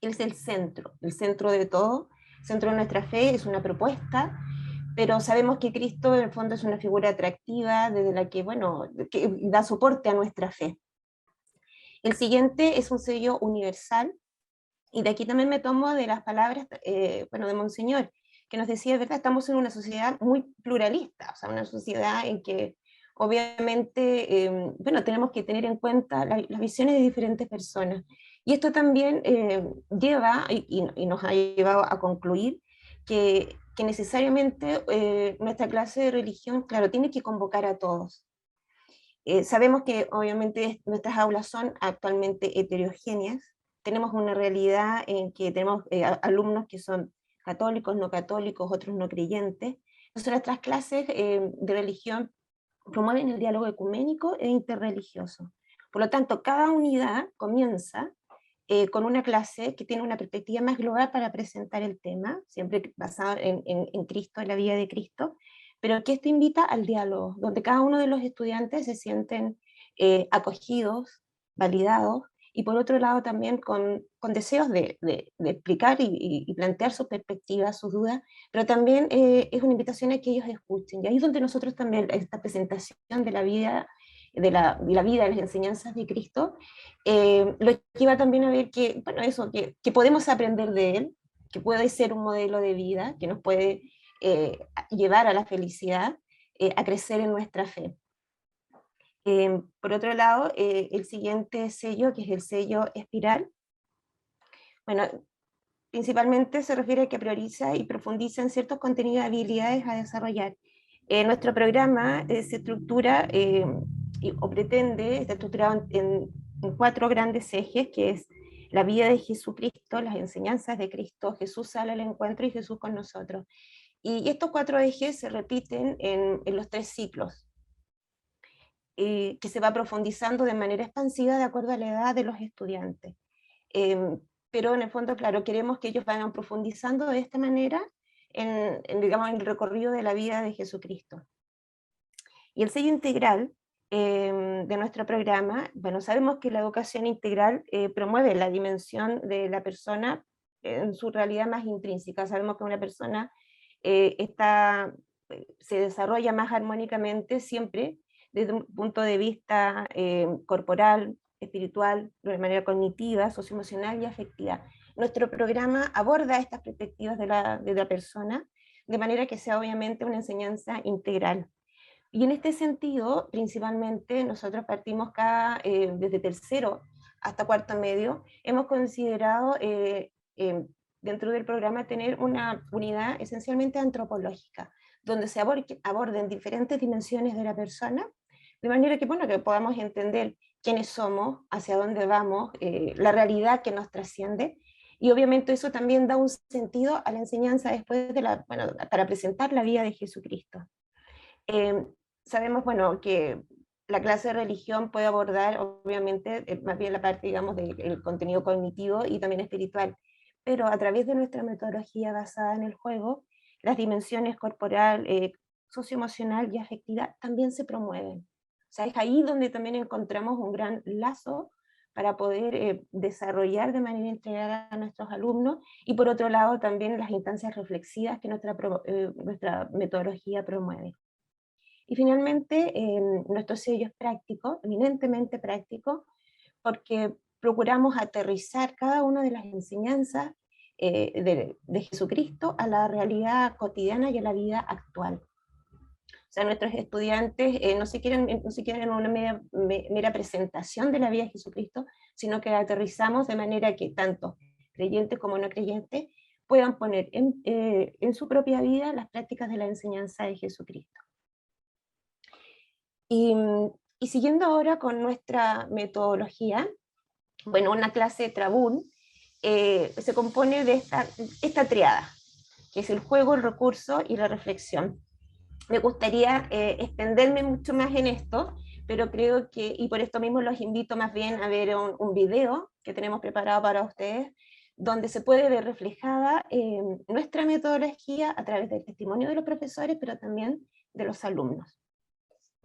[SPEAKER 6] Él es el centro de todo, el centro de nuestra fe, es una propuesta, pero sabemos que Cristo en el fondo es una figura atractiva desde la que, bueno, que da soporte a nuestra fe. El siguiente es un sello universal, y de aquí también me tomo de las palabras de Monseñor, que nos decía, ¿verdad? Estamos en una sociedad muy pluralista, o sea, una sociedad en que obviamente, tenemos que tener en cuenta las visiones de diferentes personas. Y esto también lleva, y nos ha llevado a concluir, que necesariamente nuestra clase de religión, claro, tiene que convocar a todos. Sabemos que obviamente nuestras aulas son actualmente heterogéneas, tenemos una realidad en que tenemos alumnos que son católicos, no católicos, otros no creyentes. Entonces nuestras clases de religión promueven el diálogo ecuménico e interreligioso. Por lo tanto, cada unidad comienza con una clase que tiene una perspectiva más global para presentar el tema, siempre basado en Cristo, en la vida de Cristo, pero que esto invita al diálogo, donde cada uno de los estudiantes se sienten acogidos, validados, y por otro lado también con deseos de explicar y plantear sus perspectivas, sus dudas, pero también es una invitación a que ellos escuchen. Y ahí es donde nosotros también, esta presentación de la vida, de la vida, de las enseñanzas de Cristo, lo lleva también a ver que, bueno, eso, que podemos aprender de Él, que puede ser un modelo de vida, que nos puede llevar a la felicidad, a crecer en nuestra fe. Por otro lado, el siguiente sello, que es el sello Espiral, bueno, principalmente se refiere a que prioriza y profundiza en ciertos contenidos y habilidades a desarrollar. Nuestro programa se estructura o pretende, está estructurado en 4 grandes ejes, que es la vida de Jesucristo, las enseñanzas de Cristo, Jesús sale al encuentro y Jesús con nosotros. Y estos 4 ejes se repiten en los 3 ciclos, que se va profundizando de manera expansiva de acuerdo a la edad de los estudiantes. Pero en el fondo, claro, queremos que ellos vayan profundizando de esta manera digamos, en el recorrido de la vida de Jesucristo. Y el sello integral de nuestro programa, bueno, sabemos que la educación integral promueve la dimensión de la persona en su realidad más intrínseca. Sabemos que una persona se desarrolla más armónicamente siempre desde un punto de vista corporal, espiritual, de manera cognitiva, socioemocional y afectiva. Nuestro programa aborda estas perspectivas de la persona de manera que sea obviamente una enseñanza integral. Y en este sentido, principalmente, nosotros partimos desde tercero hasta cuarto medio, hemos considerado dentro del programa tener una unidad esencialmente antropológica, donde se aborden diferentes dimensiones de la persona, de manera que, bueno, que podamos entender quiénes somos, hacia dónde vamos, la realidad que nos trasciende, y obviamente eso también da un sentido a la enseñanza después para presentar la vida de Jesucristo. Sabemos, bueno, que la clase de religión puede abordar, obviamente, más bien la parte, digamos, del contenido cognitivo y también espiritual, pero a través de nuestra metodología basada en el juego, las dimensiones corporal, socioemocional y afectiva también se promueven. O sea, es ahí donde también encontramos un gran lazo para poder desarrollar de manera integral a nuestros alumnos, y por otro lado también las instancias reflexivas que nuestra metodología promueve. Y finalmente, nuestro sello es práctico, eminentemente práctico, porque procuramos aterrizar cada una de las enseñanzas de Jesucristo a la realidad cotidiana y a la vida actual. O sea, nuestros estudiantes no se quieren en una mera presentación de la vida de Jesucristo, sino que aterrizamos de manera que tanto creyentes como no creyentes puedan poner en su propia vida las prácticas de la enseñanza de Jesucristo. Y siguiendo ahora con nuestra metodología, bueno, una clase de Trabún se compone de esta triada, que es el juego, el recurso y la reflexión. Me gustaría extenderme mucho más en esto, pero creo que, y por esto mismo los invito más bien a ver un video que tenemos preparado para ustedes, donde se puede ver reflejada nuestra metodología a través del testimonio de los profesores, pero también de los alumnos.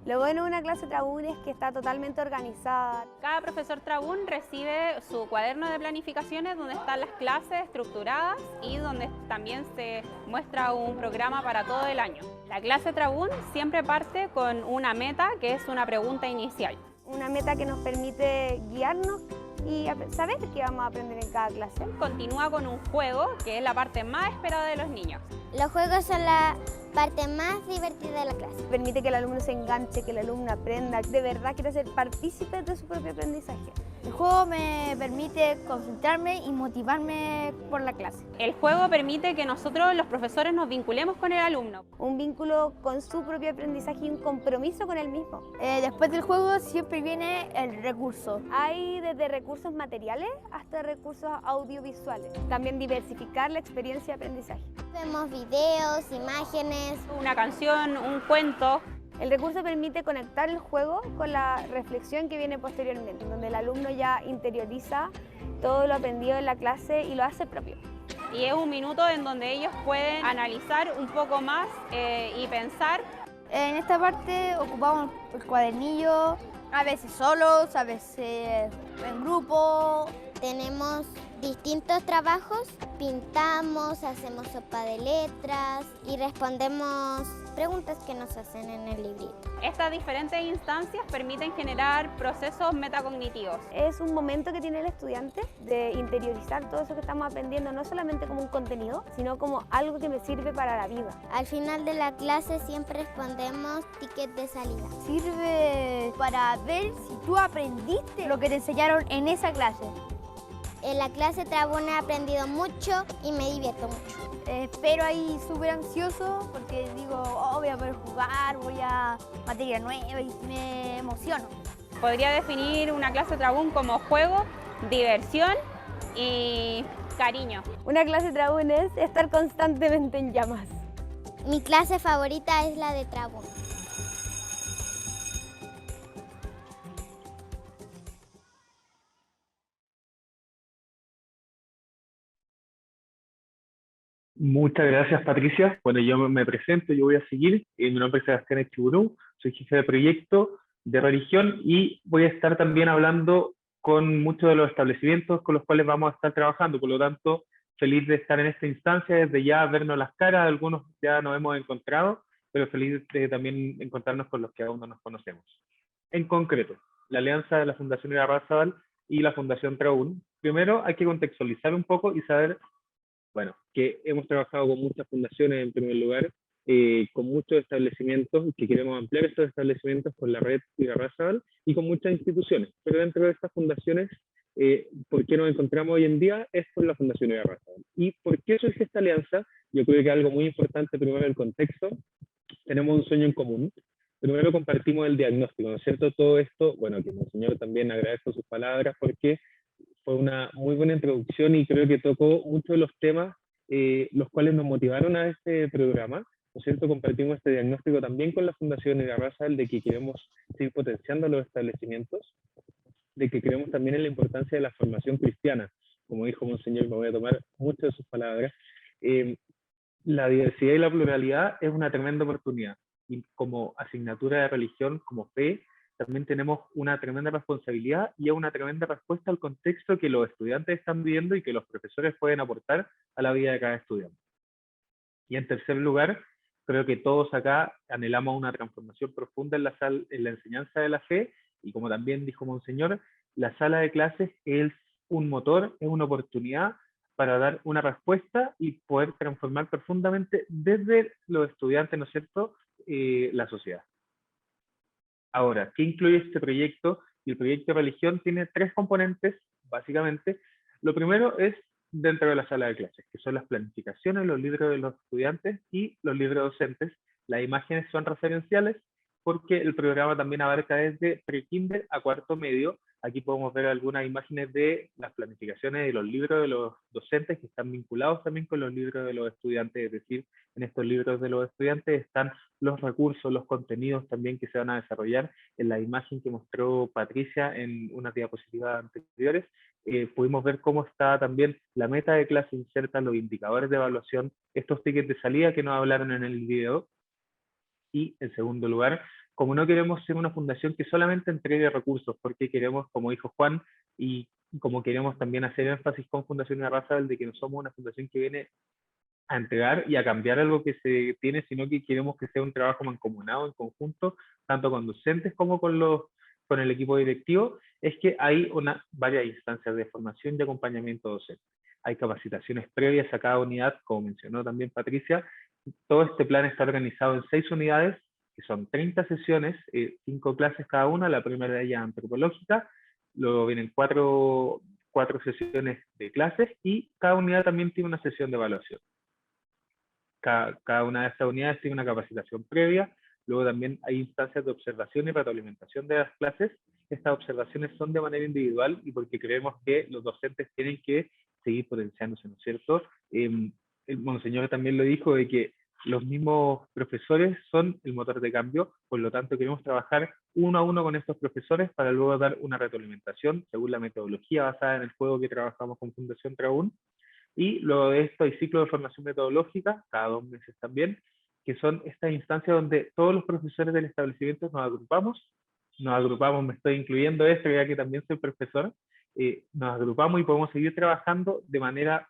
[SPEAKER 7] Lo bueno de una clase Trabún es que está totalmente organizada.
[SPEAKER 8] Cada profesor Trabún recibe su cuaderno de planificaciones donde están las clases estructuradas y donde también se muestra un programa para todo el año. La clase Trabún siempre parte con una meta, que es una pregunta inicial.
[SPEAKER 7] Una meta que nos permite guiarnos y saber qué vamos a aprender en cada clase.
[SPEAKER 8] Continúa con un juego, que es la parte más esperada de los niños.
[SPEAKER 9] Los juegos son la parte más divertida de la clase.
[SPEAKER 7] Permite que el alumno se enganche, que el alumno aprenda, de verdad quiere ser partícipe de su propio aprendizaje.
[SPEAKER 9] El juego me permite concentrarme y motivarme por la clase.
[SPEAKER 8] El juego permite que nosotros, los profesores, nos vinculemos con el alumno.
[SPEAKER 7] Un vínculo con su propio aprendizaje y un compromiso con él mismo.
[SPEAKER 9] Después del juego siempre viene el recurso.
[SPEAKER 7] Hay desde recursos materiales hasta recursos audiovisuales. También diversificar la experiencia de aprendizaje.
[SPEAKER 9] Vemos videos, imágenes,
[SPEAKER 8] una canción, un cuento.
[SPEAKER 7] El recurso permite conectar el juego con la reflexión que viene posteriormente, donde el alumno ya interioriza todo lo aprendido en la clase y lo hace propio.
[SPEAKER 8] Y es un minuto en donde ellos pueden analizar un poco más y pensar.
[SPEAKER 9] En esta parte ocupamos el cuadernillo, a veces solos, a veces en grupo. Tenemos distintos trabajos, pintamos, hacemos sopa de letras y respondemos preguntas que nos hacen en el librito.
[SPEAKER 8] Estas diferentes instancias permiten generar procesos metacognitivos.
[SPEAKER 7] Es un momento que tiene el estudiante de interiorizar todo eso que estamos aprendiendo, no solamente como un contenido, sino como algo que me sirve para la vida.
[SPEAKER 9] Al final de la clase siempre respondemos ticket de salida. Sirve para ver si tú aprendiste lo que te enseñaron en esa clase. En la clase Trabún he aprendido mucho y me divierto mucho. Espero ahí súper ansioso porque digo, oh, voy a poder jugar, voy a materia nueva y me emociono.
[SPEAKER 8] Podría definir una clase Trabún como juego, diversión y cariño.
[SPEAKER 7] Una clase Trabún es estar constantemente en llamas.
[SPEAKER 9] Mi clase favorita es la de Trabún.
[SPEAKER 10] Muchas gracias, Patricia. Bueno, yo me presento, yo voy a seguir. Mi nombre es Sebastián Echeburú, soy jefe de proyecto de religión y voy a estar también hablando con muchos de los establecimientos con los cuales vamos a estar trabajando. Por lo tanto, feliz de estar en esta instancia, desde ya vernos las caras, algunos ya nos hemos encontrado, pero feliz de también encontrarnos con los que aún no nos conocemos. En concreto, la alianza de la Fundación Irarrázaval y la Fundación Trabún. Primero hay que contextualizar un poco y saber, bueno, que hemos trabajado con muchas fundaciones en primer lugar, con muchos establecimientos, que queremos ampliar estos establecimientos con la red Irarrázaval y con muchas instituciones. Pero dentro de estas fundaciones, ¿por qué nos encontramos hoy en día? Es por la Fundación Irarrázaval. ¿Y por qué surge esta alianza? Yo creo que algo muy importante, primero el contexto. Tenemos un sueño en común. Primero compartimos el diagnóstico, ¿no es cierto? Todo esto, bueno, que Monseñor también agradezco sus palabras porque fue una muy buena introducción y creo que tocó muchos de los temas los cuales nos motivaron a este programa, ¿no es cierto? Compartimos este diagnóstico también con la Fundación Irarrázaval de que queremos seguir potenciando los establecimientos, de que creemos también en la importancia de la formación cristiana. Como dijo Monseñor, me voy a tomar muchas de sus palabras. La diversidad y la pluralidad es una tremenda oportunidad y como asignatura de religión, como fe, también tenemos una tremenda responsabilidad y una tremenda respuesta al contexto que los estudiantes están viviendo y que los profesores pueden aportar a la vida de cada estudiante. Y en tercer lugar, creo que todos acá anhelamos una transformación profunda en la enseñanza de la fe, y como también dijo Monseñor, la sala de clases es un motor, es una oportunidad para dar una respuesta y poder transformar profundamente desde los estudiantes, ¿no es cierto?, la sociedad. Ahora, ¿qué incluye este proyecto? Y el proyecto de religión tiene tres componentes, básicamente. Lo primero es dentro de la sala de clases, que son las planificaciones, los libros de los estudiantes y los libros docentes. Las imágenes son referenciales porque el programa también abarca desde pre-kinder a cuarto medio. Aquí podemos ver algunas imágenes de las planificaciones de los libros de los docentes que están vinculados también con los libros de los estudiantes, es decir, en estos libros de los estudiantes están los recursos, los contenidos también que se van a desarrollar. En la imagen que mostró Patricia en unas diapositivas anteriores, pudimos ver cómo está también la meta de clase inserta, los indicadores de evaluación, estos tickets de salida que nos hablaron en el video. Y en segundo lugar, como no queremos ser una fundación que solamente entregue recursos, porque queremos, como dijo Juan, y como queremos también hacer énfasis con Fundación Irarrázaval, de que no somos una fundación que viene a entregar y a cambiar algo que se tiene, sino que queremos que sea un trabajo mancomunado, en conjunto, tanto con docentes como con el equipo directivo, es que hay varias instancias de formación y acompañamiento docente. Hay capacitaciones previas a cada unidad, como mencionó también Patricia. Todo este plan está organizado en 6 unidades, que son 30 sesiones, 5 clases cada una, la primera de ellas antropológica, luego vienen 4 sesiones de clases y cada unidad también tiene una sesión de evaluación. Cada una de estas unidades tiene una capacitación previa, luego también hay instancias de observación y retroalimentación de las clases. Estas observaciones son de manera individual y porque creemos que los docentes tienen que seguir potenciándose, ¿no es cierto? El Monseñor también lo dijo, de que los mismos profesores son el motor de cambio, por lo tanto queremos trabajar uno a uno con estos profesores para luego dar una retroalimentación según la metodología basada en el juego que trabajamos con Fundación Trabún. Y luego de esto hay ciclos de formación metodológica, cada 2 meses también, que son estas instancias donde todos los profesores del establecimiento nos agrupamos, me estoy incluyendo esto, ya que también soy profesor, nos agrupamos y podemos seguir trabajando de manera,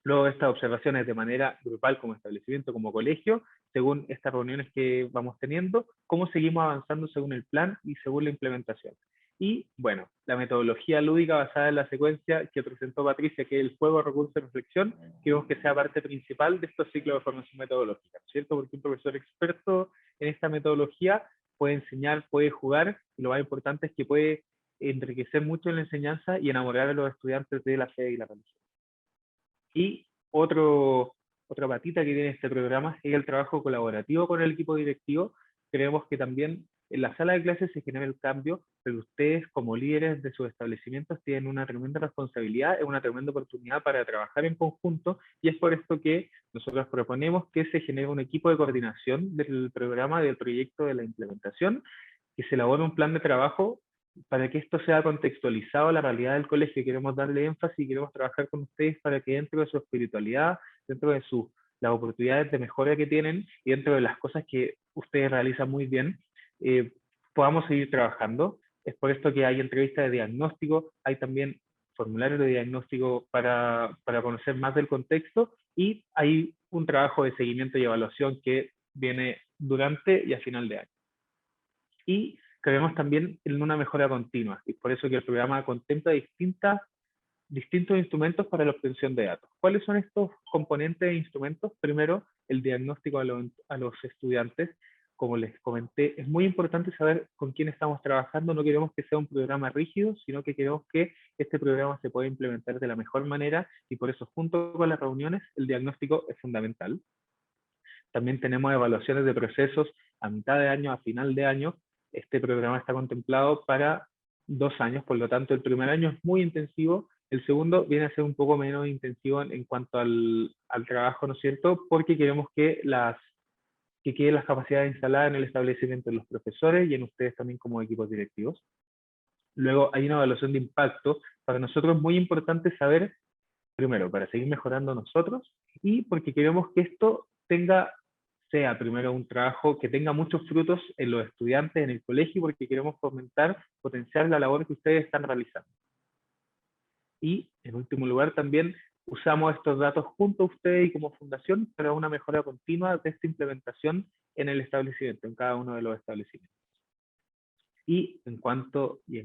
[SPEAKER 10] luego de estas observaciones, de manera grupal como establecimiento, como colegio, según estas reuniones que vamos teniendo, cómo seguimos avanzando según el plan y según la implementación. Y bueno, la metodología lúdica basada en la secuencia que presentó Patricia, que es el juego, recurso y reflexión, queremos que sea parte principal de estos ciclos de formación metodológica, ¿cierto? Porque un profesor experto en esta metodología puede enseñar, puede jugar, y lo más importante es que puede enriquecer mucho en la enseñanza y enamorar a los estudiantes de la fe y la religión. Y otra patita que tiene este programa es el trabajo colaborativo con el equipo directivo. Creemos que también en la sala de clases se genera el cambio, pero ustedes como líderes de sus establecimientos tienen una tremenda responsabilidad, es una tremenda oportunidad para trabajar en conjunto, y es por esto que nosotros proponemos que se genere un equipo de coordinación del programa, del proyecto, de la implementación, que se elabore un plan de trabajo para que esto sea contextualizado a la realidad del colegio. Queremos darle énfasis y queremos trabajar con ustedes para que dentro de su espiritualidad, dentro de las oportunidades de mejora que tienen y dentro de las cosas que ustedes realizan muy bien, podamos seguir trabajando. Es por esto que hay entrevistas de diagnóstico, hay también formularios de diagnóstico para conocer más del contexto, y hay un trabajo de seguimiento y evaluación que viene durante y a final de año. Y creemos también en una mejora continua, y por eso que el programa contempla distintos instrumentos para la obtención de datos. ¿Cuáles son estos componentes e instrumentos? Primero, el diagnóstico a los estudiantes. Como les comenté, es muy importante saber con quién estamos trabajando. No queremos que sea un programa rígido, sino que queremos que este programa se pueda implementar de la mejor manera, y por eso, junto con las reuniones, el diagnóstico es fundamental. También tenemos evaluaciones de procesos a mitad de año, a final de año. Este programa está contemplado para 2 años, por lo tanto el primer año es muy intensivo, el segundo viene a ser un poco menos intensivo en cuanto al trabajo, ¿no es cierto? Porque queremos que queden las capacidades instaladas en el establecimiento de los profesores y en ustedes también como equipos directivos. Luego hay una evaluación de impacto. Para nosotros es muy importante saber, primero, para seguir mejorando nosotros, y porque queremos que esto sea primero un trabajo que tenga muchos frutos en los estudiantes, en el colegio, porque queremos potenciar la labor que ustedes están realizando. Y en último lugar también usamos estos datos junto a ustedes y como fundación para una mejora continua de esta implementación en el establecimiento, en cada uno de los establecimientos. Y en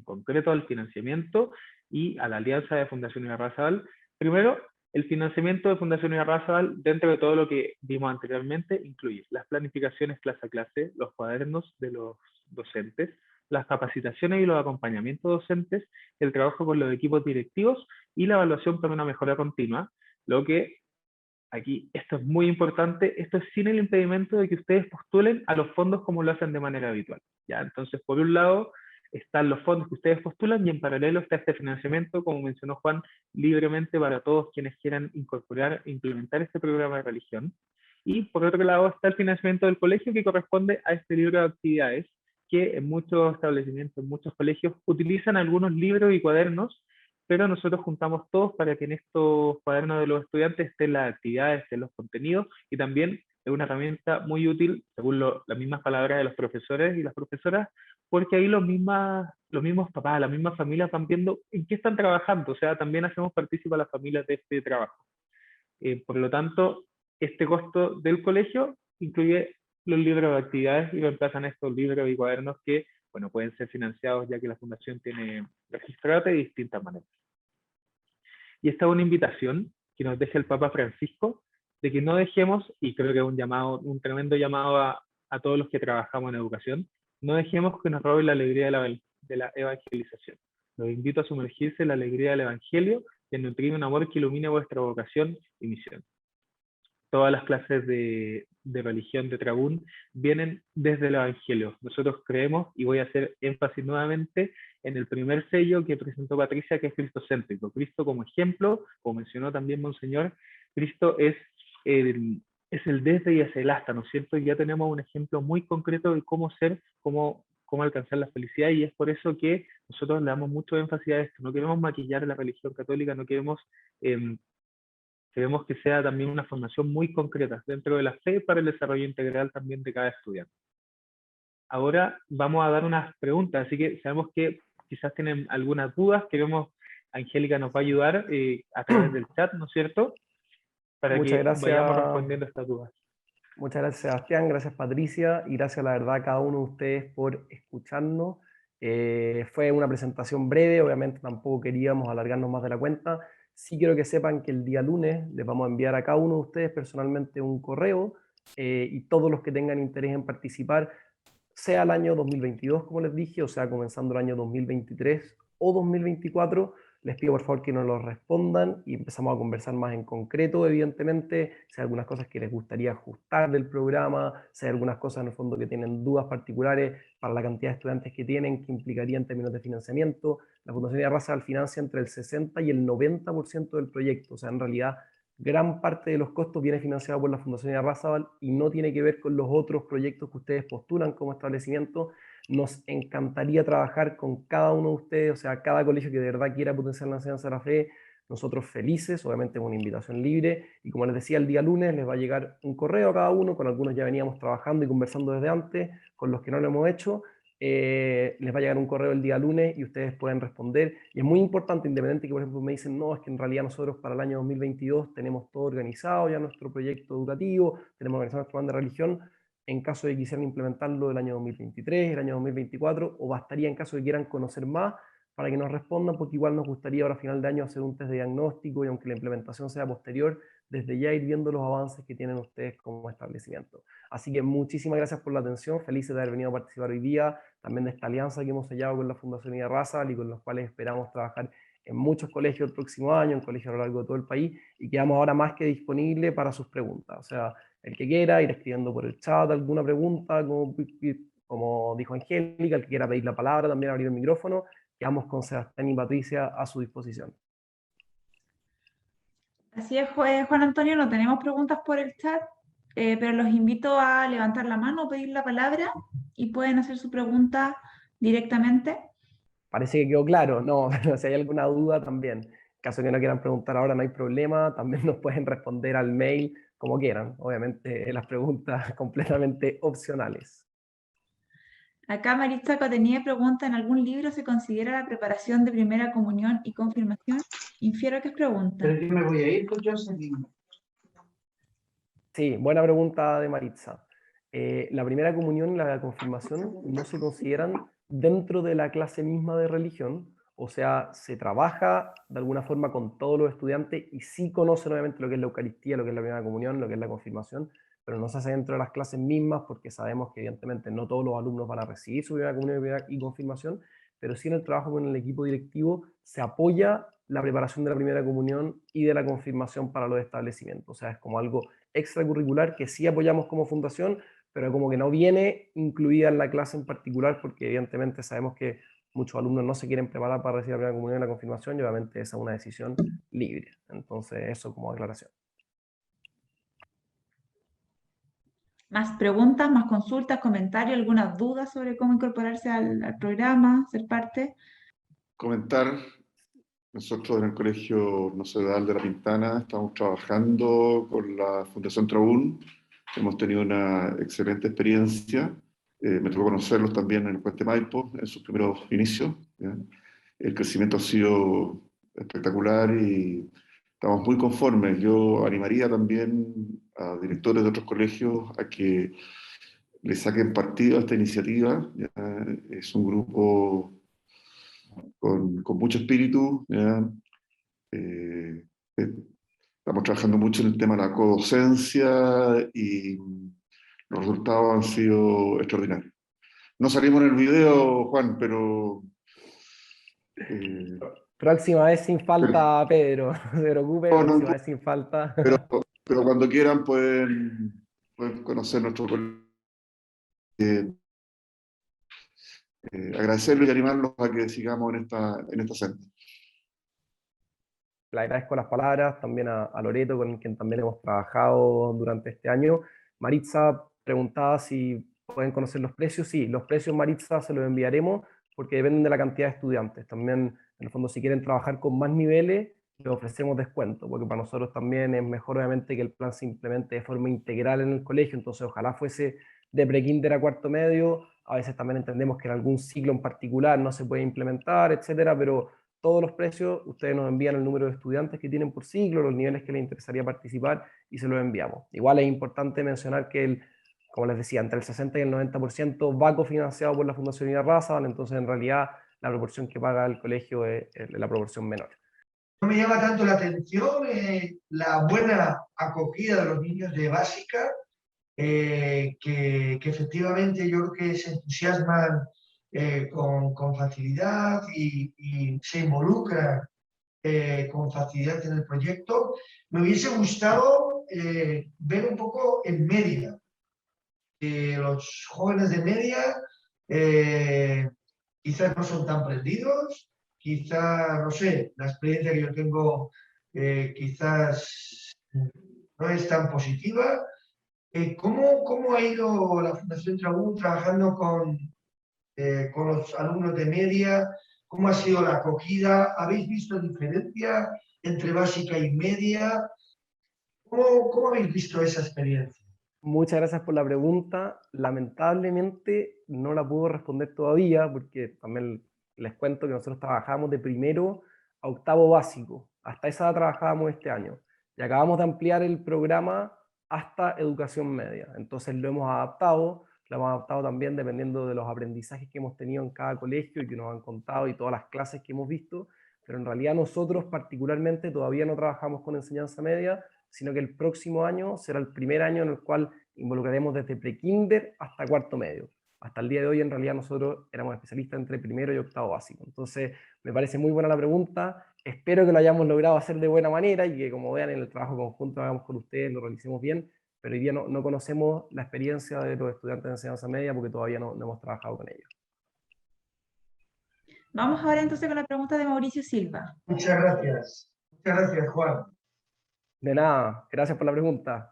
[SPEAKER 10] concreto al financiamiento y a la alianza de Fundación Irarrázaval, primero, el financiamiento de Fundación Irarrázaval, dentro de todo lo que vimos anteriormente, incluye las planificaciones clase a clase, los cuadernos de los docentes, las capacitaciones y los acompañamientos docentes, el trabajo con los equipos directivos y la evaluación para una mejora continua. Lo que aquí, esto es muy importante, esto es sin el impedimento de que ustedes postulen a los fondos como lo hacen de manera habitual. ¿Ya? Entonces, por un lado, están los fondos que ustedes postulan, y en paralelo está este financiamiento, como mencionó Juan, libremente para todos quienes quieran incorporar e implementar este programa de religión. Y por otro lado está el financiamiento del colegio, que corresponde a este libro de actividades, que en muchos establecimientos, en muchos colegios, utilizan algunos libros y cuadernos, pero nosotros juntamos todos para que en estos cuadernos de los estudiantes estén las actividades, estén los contenidos, y también es una herramienta muy útil, según las mismas palabras de los profesores y las profesoras, porque ahí los mismos papás, las mismas familias van viendo en qué están trabajando, o sea, también hacemos partícipe a las familias de este trabajo. Por lo tanto, este costo del colegio incluye los libros de actividades y reemplazan estos libros y cuadernos que, bueno, pueden ser financiados ya que la fundación tiene registrado de distintas maneras. Y esta es una invitación que nos deja el Papa Francisco, de que no dejemos, y creo que es un tremendo llamado a todos los que trabajamos en educación, no dejemos que nos roben la alegría de la evangelización. Los invito a sumergirse en la alegría del Evangelio y a nutrir un amor que ilumine vuestra vocación y misión. Todas las clases de religión de Trabún vienen desde el Evangelio. Nosotros creemos, y voy a hacer énfasis nuevamente, en el primer sello que presentó Patricia, que es cristocéntrico. Cristo como ejemplo, como mencionó también Monseñor, Cristo es es el desde y hacia el hasta, ¿no es cierto? Y ya tenemos un ejemplo muy concreto de cómo ser, cómo alcanzar la felicidad, y es por eso que nosotros le damos mucho énfasis a esto. No queremos maquillar la religión católica, no queremos, queremos que sea también una formación muy concreta dentro de la fe para el desarrollo integral también de cada estudiante. Ahora vamos a dar unas preguntas, así que sabemos que quizás tienen algunas dudas, Angélica nos va a ayudar a través del chat, ¿no es cierto? Para
[SPEAKER 3] Muchas
[SPEAKER 10] que
[SPEAKER 3] gracias.
[SPEAKER 10] vayamos respondiendo estas dudas.
[SPEAKER 3] Muchas gracias, Sebastián, gracias, Patricia, y gracias, la verdad, a cada uno de ustedes por escucharnos. Fue una presentación breve, obviamente tampoco queríamos alargarnos más de la cuenta. Sí quiero que sepan que el día lunes les vamos a enviar a cada uno de ustedes personalmente un correo, y todos los que tengan interés en participar, sea el año 2022, como les dije, o sea, comenzando el año 2023 o 2024, les pido por favor que nos lo respondan y empezamos a conversar más en concreto, evidentemente, si hay algunas cosas que les gustaría ajustar del programa, si hay algunas cosas en el fondo que tienen dudas particulares para la cantidad de estudiantes que tienen, que implicaría en términos de financiamiento. La Fundación Irarrázaval financia entre el 60 y el 90% del proyecto, o sea, en realidad gran parte de los costos viene financiado por la Fundación Irarrázaval y no tiene que ver con los otros proyectos que ustedes postulan como establecimiento. Nos encantaría trabajar con cada uno de ustedes, o sea, cada colegio que de verdad quiera potenciar la enseñanza de la fe. Nosotros felices, obviamente es una invitación libre, y como les decía, el día lunes les va a llegar un correo a cada uno, con algunos ya veníamos trabajando y conversando desde antes, con los que no lo hemos hecho, les va a llegar un correo el día lunes y ustedes pueden responder. Y es muy importante, independiente que por ejemplo me dicen, no, es que en realidad nosotros para el año 2022 tenemos todo organizado, ya nuestro proyecto educativo, tenemos organizado nuestro plan de religión, en caso de que quisieran implementarlo el año 2023, el año 2024, o bastaría en caso de que quieran conocer más, para que nos respondan, porque igual nos gustaría ahora a final de año hacer un test de diagnóstico, y aunque la implementación sea posterior, desde ya ir viendo los avances que tienen ustedes como establecimiento. Así que muchísimas gracias por la atención, felices de haber venido a participar hoy día, también de esta alianza que hemos sellado con la Fundación Irarrázaval y con los cuales esperamos trabajar en muchos colegios el próximo año, en colegios a lo largo de todo el país, y quedamos ahora más que disponibles para sus preguntas. O sea, el que quiera ir escribiendo por el chat alguna pregunta, como dijo Angélica, el que quiera pedir la palabra, también abrir el micrófono, quedamos con Sebastián y Patricia a su disposición.
[SPEAKER 5] Así es, Juan Antonio, no tenemos preguntas por el chat, pero los invito a levantar la mano o pedir la palabra y pueden hacer su pregunta directamente.
[SPEAKER 3] Parece que quedó claro, no, pero si hay alguna duda también, en caso de que no quieran preguntar ahora no hay problema, también nos pueden responder al mail como quieran, obviamente las preguntas completamente opcionales.
[SPEAKER 5] Acá Maritza Cotenía pregunta, ¿en algún libro se considera la preparación de primera comunión y confirmación? Infiero que es pregunta.
[SPEAKER 11] Pero yo me voy a ir con Jocelyn.
[SPEAKER 3] Sí, buena pregunta de Maritza. La primera comunión y la confirmación no se consideran dentro de la clase misma de religión, o sea, se trabaja de alguna forma con todos los estudiantes y sí conocen obviamente lo que es la Eucaristía, lo que es la primera comunión, lo que es la confirmación, pero no se hace dentro de las clases mismas porque sabemos que evidentemente no todos los alumnos van a recibir su primera comunión y confirmación, pero sí en el trabajo con el equipo directivo se apoya la preparación de la primera comunión y de la confirmación para los establecimientos. O sea, es como algo extracurricular que sí apoyamos como fundación, pero como que no viene incluida en la clase en particular, porque evidentemente sabemos que muchos alumnos no se quieren preparar para recibir la primera comunión y la confirmación, y obviamente esa es una decisión libre. Entonces, eso como aclaración.
[SPEAKER 5] ¿Más preguntas, más consultas, comentarios, algunas dudas sobre cómo incorporarse al programa, ser parte?
[SPEAKER 12] Comentar, nosotros en el Colegio Nocedal de La Pintana estamos trabajando con la Fundación Trabún, hemos tenido una excelente experiencia, me tocó conocerlos también en el Puente Maipo, en sus primeros inicios, ¿ya? El crecimiento ha sido espectacular y estamos muy conformes. Yo animaría también a directores de otros colegios a que le saquen partido a esta iniciativa, ¿ya? Es un grupo con mucho espíritu, ¿ya? Estamos trabajando mucho en el tema de la codocencia y los resultados han sido extraordinarios. No salimos en el video, Juan, pero...
[SPEAKER 3] próxima vez sin falta, Pedro, no se preocupe, próxima vez sin falta.
[SPEAKER 12] Pero cuando quieran pueden conocer nuestro colegio. Agradecerles y animarlos a que sigamos en esta senda.
[SPEAKER 3] le agradezco las palabras, también a Loreto, con quien también hemos trabajado durante este año. Maritza preguntaba si pueden conocer los precios. Sí, los precios, Maritza, se los enviaremos porque dependen de la cantidad de estudiantes. También, en el fondo, si quieren trabajar con más niveles, les ofrecemos descuento, porque para nosotros también es mejor, obviamente, que el plan se implemente de forma integral en el colegio. Entonces, ojalá fuese de prekinder a cuarto medio. A veces también entendemos que en algún ciclo en particular no se puede implementar, etcétera, pero todos los precios, ustedes nos envían el número de estudiantes que tienen por ciclo, los niveles que les interesaría participar, y se los enviamos. Igual es importante mencionar que, como les decía, entre el 60 y el 90% va cofinanciado por la Fundación Irarrázaval, entonces en realidad la proporción que paga el colegio es la proporción menor.
[SPEAKER 11] No me llama tanto la atención la buena acogida de los niños de básica, que efectivamente yo creo que se entusiasman con facilidad y se involucran con facilidad en el proyecto. Me hubiese gustado ver un poco en media, los jóvenes de media quizás no son tan prendidos, quizás, no sé, la experiencia que yo tengo quizás no es tan positiva. ¿Cómo ha ido la Fundación Trabún trabajando con los alumnos de media? ¿Cómo ha sido la acogida? ¿Habéis visto diferencia entre básica y media? ¿Cómo habéis visto esa experiencia?
[SPEAKER 3] Muchas gracias por la pregunta. Lamentablemente no la puedo responder todavía porque también les cuento que nosotros trabajamos de primero a octavo básico. Hasta esa edad trabajábamos este año. Y acabamos de ampliar el programa hasta educación media. Entonces lo hemos adaptado también dependiendo de los aprendizajes que hemos tenido en cada colegio y que nos han contado y todas las clases que hemos visto. Pero en realidad nosotros particularmente todavía no trabajamos con enseñanza media, sino que el próximo año será el primer año en el cual involucraremos desde prekinder hasta cuarto medio. Hasta el día de hoy, en realidad, nosotros éramos especialistas entre primero y octavo básico. Entonces, me parece muy buena la pregunta. Espero que lo hayamos logrado hacer de buena manera y que, como vean, en el trabajo conjunto que hagamos con ustedes, lo realicemos bien. Pero hoy día no conocemos la experiencia de los estudiantes de enseñanza media porque todavía no hemos trabajado con ellos.
[SPEAKER 5] Vamos ahora entonces con la pregunta de Mauricio Silva.
[SPEAKER 11] Muchas gracias. Muchas gracias, Juan.
[SPEAKER 3] De nada, gracias por la pregunta.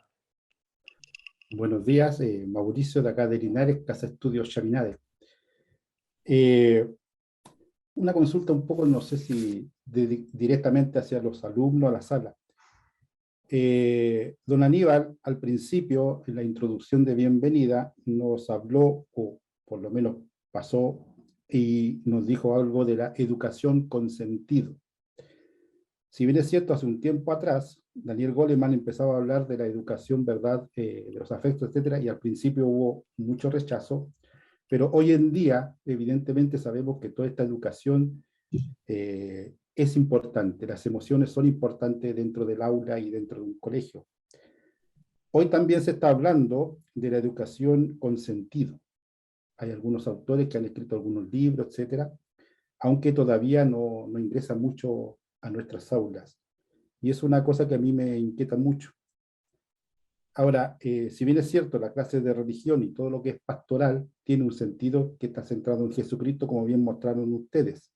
[SPEAKER 13] Buenos días, Mauricio de acá de Linares, Casa Estudios Chaminade. Una consulta un poco, no sé si directamente hacia los alumnos, a la sala. Don Aníbal, al principio, en la introducción de bienvenida, nos habló, o por lo menos pasó, y nos dijo algo de la educación con sentido. Si bien es cierto, hace un tiempo atrás, Daniel Goleman empezaba a hablar de la educación, ¿verdad?, de los afectos, etcétera, y al principio hubo mucho rechazo, pero hoy en día, evidentemente, sabemos que toda esta educación es importante, las emociones son importantes dentro del aula y dentro de un colegio. Hoy también se está hablando de la educación con sentido. Hay algunos autores que han escrito algunos libros, etcétera, aunque todavía no ingresa mucho a nuestras aulas. Y es una cosa que a mí me inquieta mucho. Ahora, si bien es cierto, la clase de religión y todo lo que es pastoral tiene un sentido que está centrado en Jesucristo, como bien mostraron ustedes.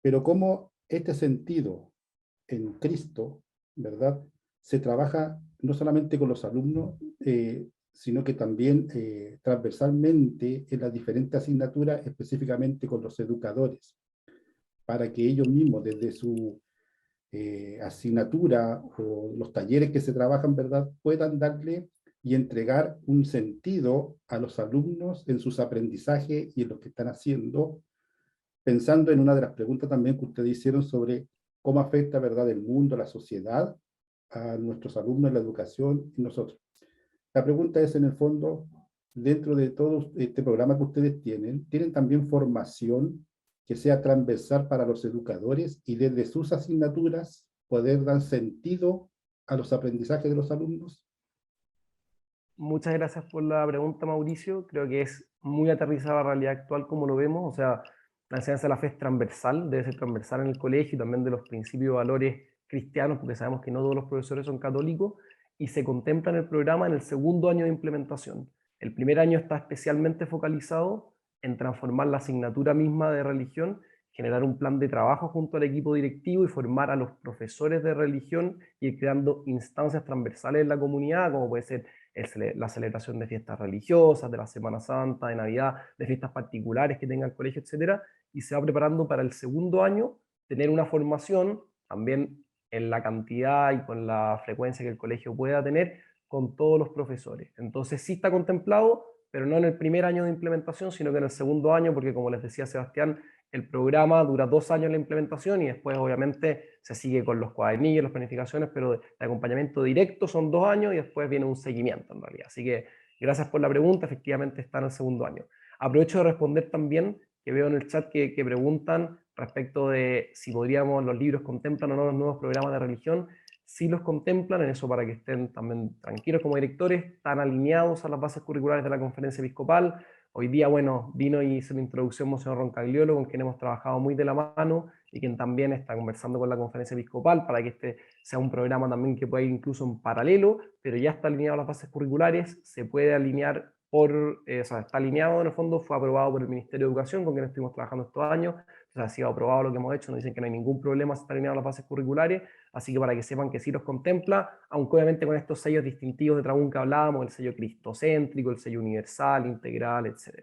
[SPEAKER 13] Pero cómo este sentido en Cristo, ¿verdad?, se trabaja no solamente con los alumnos, sino que también transversalmente en las diferentes asignaturas, específicamente con los educadores, para que ellos mismos, desde su asignatura o los talleres que se trabajan, ¿verdad?, puedan darle y entregar un sentido a los alumnos en sus aprendizajes y en lo que están haciendo, pensando en una de las preguntas también que ustedes hicieron sobre cómo afecta, ¿verdad?, el mundo, la sociedad, a nuestros alumnos, la educación y nosotros. La pregunta es, en el fondo, dentro de todo este programa que ustedes ¿tienen también formación que sea transversal para los educadores y desde sus asignaturas poder dar sentido a los aprendizajes de los alumnos?
[SPEAKER 3] Muchas gracias por la pregunta, Mauricio. Creo que es muy aterrizada la realidad actual como lo vemos. O sea, la enseñanza de la fe es transversal, debe ser transversal en el colegio y también de los principios y valores cristianos, porque sabemos que no todos los profesores son católicos, y se contempla en el programa en el segundo año de implementación. El primer año está especialmente focalizado en transformar la asignatura misma de religión, generar un plan de trabajo junto al equipo directivo y formar a los profesores de religión y ir creando instancias transversales en la comunidad, como puede ser la celebración de fiestas religiosas, de la Semana Santa, de Navidad, de fiestas particulares que tenga el colegio, etcétera, y se va preparando para el segundo año tener una formación también en la cantidad y con la frecuencia que el colegio pueda tener con todos los profesores. Entonces sí está contemplado, pero no en el primer año de implementación, sino que en el segundo año, porque como les decía Sebastián, el programa dura 2 años la implementación y después obviamente se sigue con los cuadernillos, las planificaciones, pero de acompañamiento directo son 2 años y después viene un seguimiento en realidad. Así que gracias por la pregunta, efectivamente está en el segundo año. Aprovecho de responder también, que veo en el chat que preguntan respecto de si podríamos, los libros contemplan o no los nuevos programas de religión. Sí los contemplan, en eso para que estén también tranquilos como directores, están alineados a las bases curriculares de la Conferencia Episcopal. Hoy día, bueno, vino y hizo una introducción Monseñor Roncagliolo, con quien hemos trabajado muy de la mano y quien también está conversando con la Conferencia Episcopal para que este sea un programa también que pueda ir incluso en paralelo, pero ya está alineado a las bases curriculares, se puede alinear o sea, está alineado en el fondo, fue aprobado por el Ministerio de Educación, con quien estuvimos trabajando estos años, o sea, ha sido aprobado lo que hemos hecho, nos dicen que no hay ningún problema si está alineado a las bases curriculares, así que para que sepan que sí los contempla, aunque obviamente con estos sellos distintivos de Trabún que hablábamos, el sello cristocéntrico, el sello universal, integral, etc.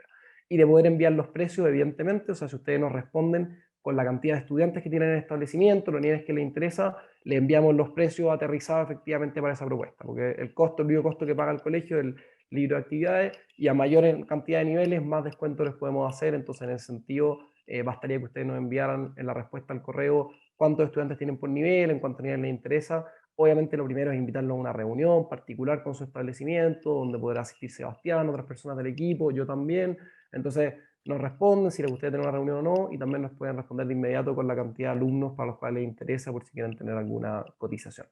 [SPEAKER 3] Y de poder enviar los precios, evidentemente, o sea, si ustedes nos responden con la cantidad de estudiantes que tienen en el establecimiento, los niveles que les interesa, le enviamos los precios aterrizados efectivamente para esa propuesta, porque el costo, el único costo que paga el colegio es el libro de actividades, y a mayor cantidad de niveles, más descuentos les podemos hacer. Entonces, en ese sentido, bastaría que ustedes nos enviaran en la respuesta al correo cuántos estudiantes tienen por nivel, en cuántos niveles les interesa. Obviamente, lo primero es invitarlos a una reunión particular con su establecimiento, donde podrá asistir Sebastián, otras personas del equipo, yo también. Entonces, nos responden si les gustaría tener una reunión o no, y también nos pueden responder de inmediato con la cantidad de alumnos para los cuales les interesa, por si quieren tener alguna cotización.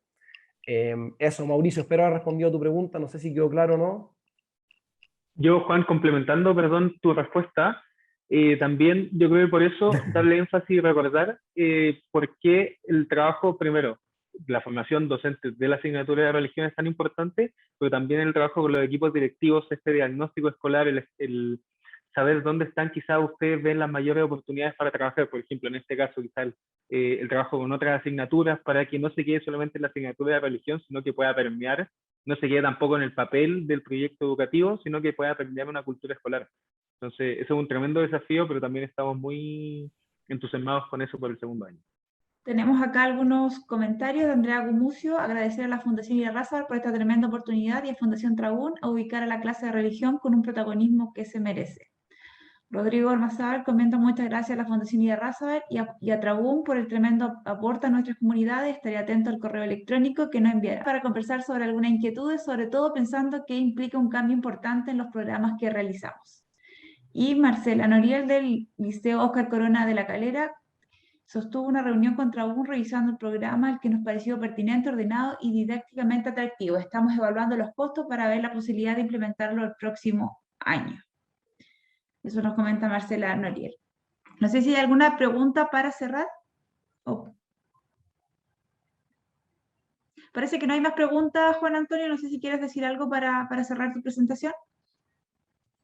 [SPEAKER 3] Eso, Mauricio, espero haber respondido a tu pregunta, no sé si quedó claro o no.
[SPEAKER 10] Yo, Juan, complementando, perdón, tu respuesta, también yo creo que por eso darle énfasis y recordar por qué el trabajo, primero, la formación docente de la asignatura de religión es tan importante, pero también el trabajo con los equipos directivos, este diagnóstico escolar, el saber dónde están, quizás ustedes ven las mayores oportunidades para trabajar, por ejemplo, en este caso, quizás el trabajo con otras asignaturas, para que no se quede solamente en la asignatura de religión, sino que pueda permear, no se quede tampoco en el papel del proyecto educativo, sino que pueda permear una cultura escolar. Entonces, eso es un tremendo desafío, pero también estamos muy entusiasmados con eso por el segundo año.
[SPEAKER 5] Tenemos acá algunos comentarios de Andrea Gumucio. Agradecer a la Fundación Irarrázaval por esta tremenda oportunidad y a Fundación Trabún a ubicar a la clase de religión con un protagonismo que se merece. Rodrigo Almazar comenta: muchas gracias a la Fundación Irarrázaval y a Trabún por el tremendo aporte a nuestras comunidades. Estaré atento al correo electrónico que nos enviará para conversar sobre algunas inquietudes, sobre todo pensando que implica un cambio importante en los programas que realizamos. Y Marcela Noriel del Liceo Óscar Corona de La Calera sostuvo una reunión con Trabún revisando el programa, el que nos pareció pertinente, ordenado y didácticamente atractivo. Estamos evaluando los costos para ver la posibilidad de implementarlo el próximo año. Eso nos comenta Marcela Noriel. No sé si hay alguna pregunta para cerrar. Parece que no hay más preguntas, Juan Antonio. No sé si quieres decir algo para cerrar tu presentación.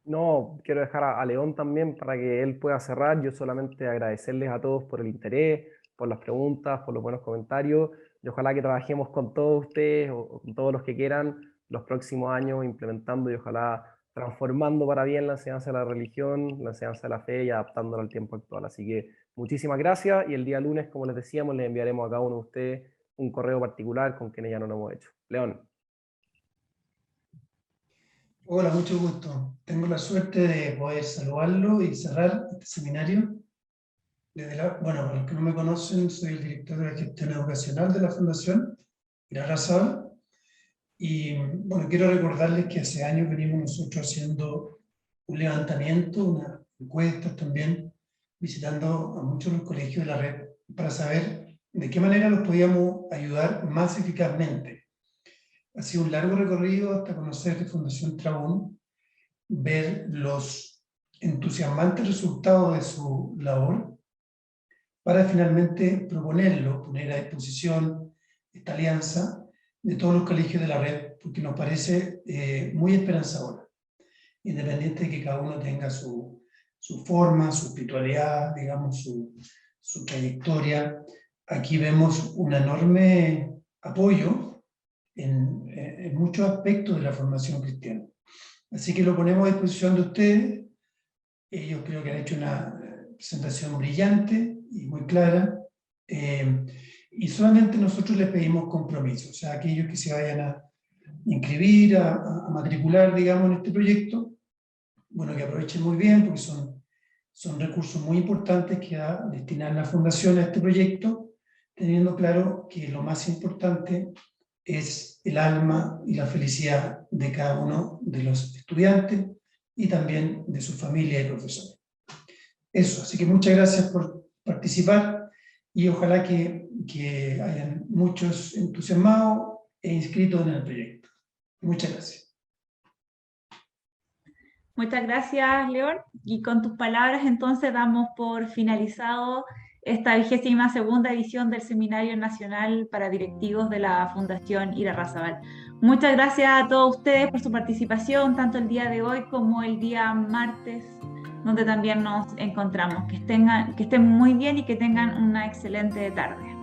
[SPEAKER 3] No, quiero dejar a León también para que él pueda cerrar. Yo solamente agradecerles a todos por el interés, por las preguntas, por los buenos comentarios, y ojalá que trabajemos con todos ustedes o con todos los que quieran los próximos años implementando y ojalá transformando para bien la enseñanza de la religión, la enseñanza de la fe y adaptándola al tiempo actual. Así que muchísimas gracias, y el día lunes, como les decíamos, les enviaremos a cada uno de ustedes un correo particular con quienes ya no lo hemos hecho. León.
[SPEAKER 11] Hola, mucho gusto. Tengo la suerte de poder saludarlo y cerrar este seminario. Bueno, para los que no me conocen, soy el director de la gestión educacional de la Fundación Irarrázaval. Y bueno, quiero recordarles que hace años venimos nosotros haciendo un levantamiento, unas encuestas también, visitando a muchos de los colegios de la red para saber de qué manera los podíamos ayudar más eficazmente. Ha sido un largo recorrido hasta conocer de Fundación Trabún, ver los entusiasmantes resultados de su labor, para finalmente proponerlo, poner a disposición esta alianza de todos los colegios de la red, porque nos parece muy esperanzadora, independiente de que cada uno tenga su forma, su espiritualidad, digamos,
[SPEAKER 14] su trayectoria. Aquí vemos un enorme apoyo en muchos aspectos de la formación cristiana. Así que lo ponemos a disposición de ustedes. Ellos creo que han hecho una presentación brillante y muy clara. Y solamente nosotros les pedimos compromiso. O sea, aquellos que se vayan a inscribir, a matricular, digamos, en este proyecto, bueno, que aprovechen muy bien, porque son recursos muy importantes que va a destinar la Fundación a este proyecto, teniendo claro que lo más importante es el alma y la felicidad de cada uno de los estudiantes y también de su familia y profesores. Eso, así que muchas gracias por participar y ojalá que hayan muchos entusiasmados e inscritos en el proyecto. Muchas gracias.
[SPEAKER 5] Muchas gracias, León. Y con tus palabras, entonces, damos por finalizado esta 22ª edición del Seminario Nacional para Directivos de la Fundación Irarrázaval. Muchas gracias a todos ustedes por su participación, tanto el día de hoy como el día martes, donde también nos encontramos. Que estén muy bien y que tengan una excelente tarde.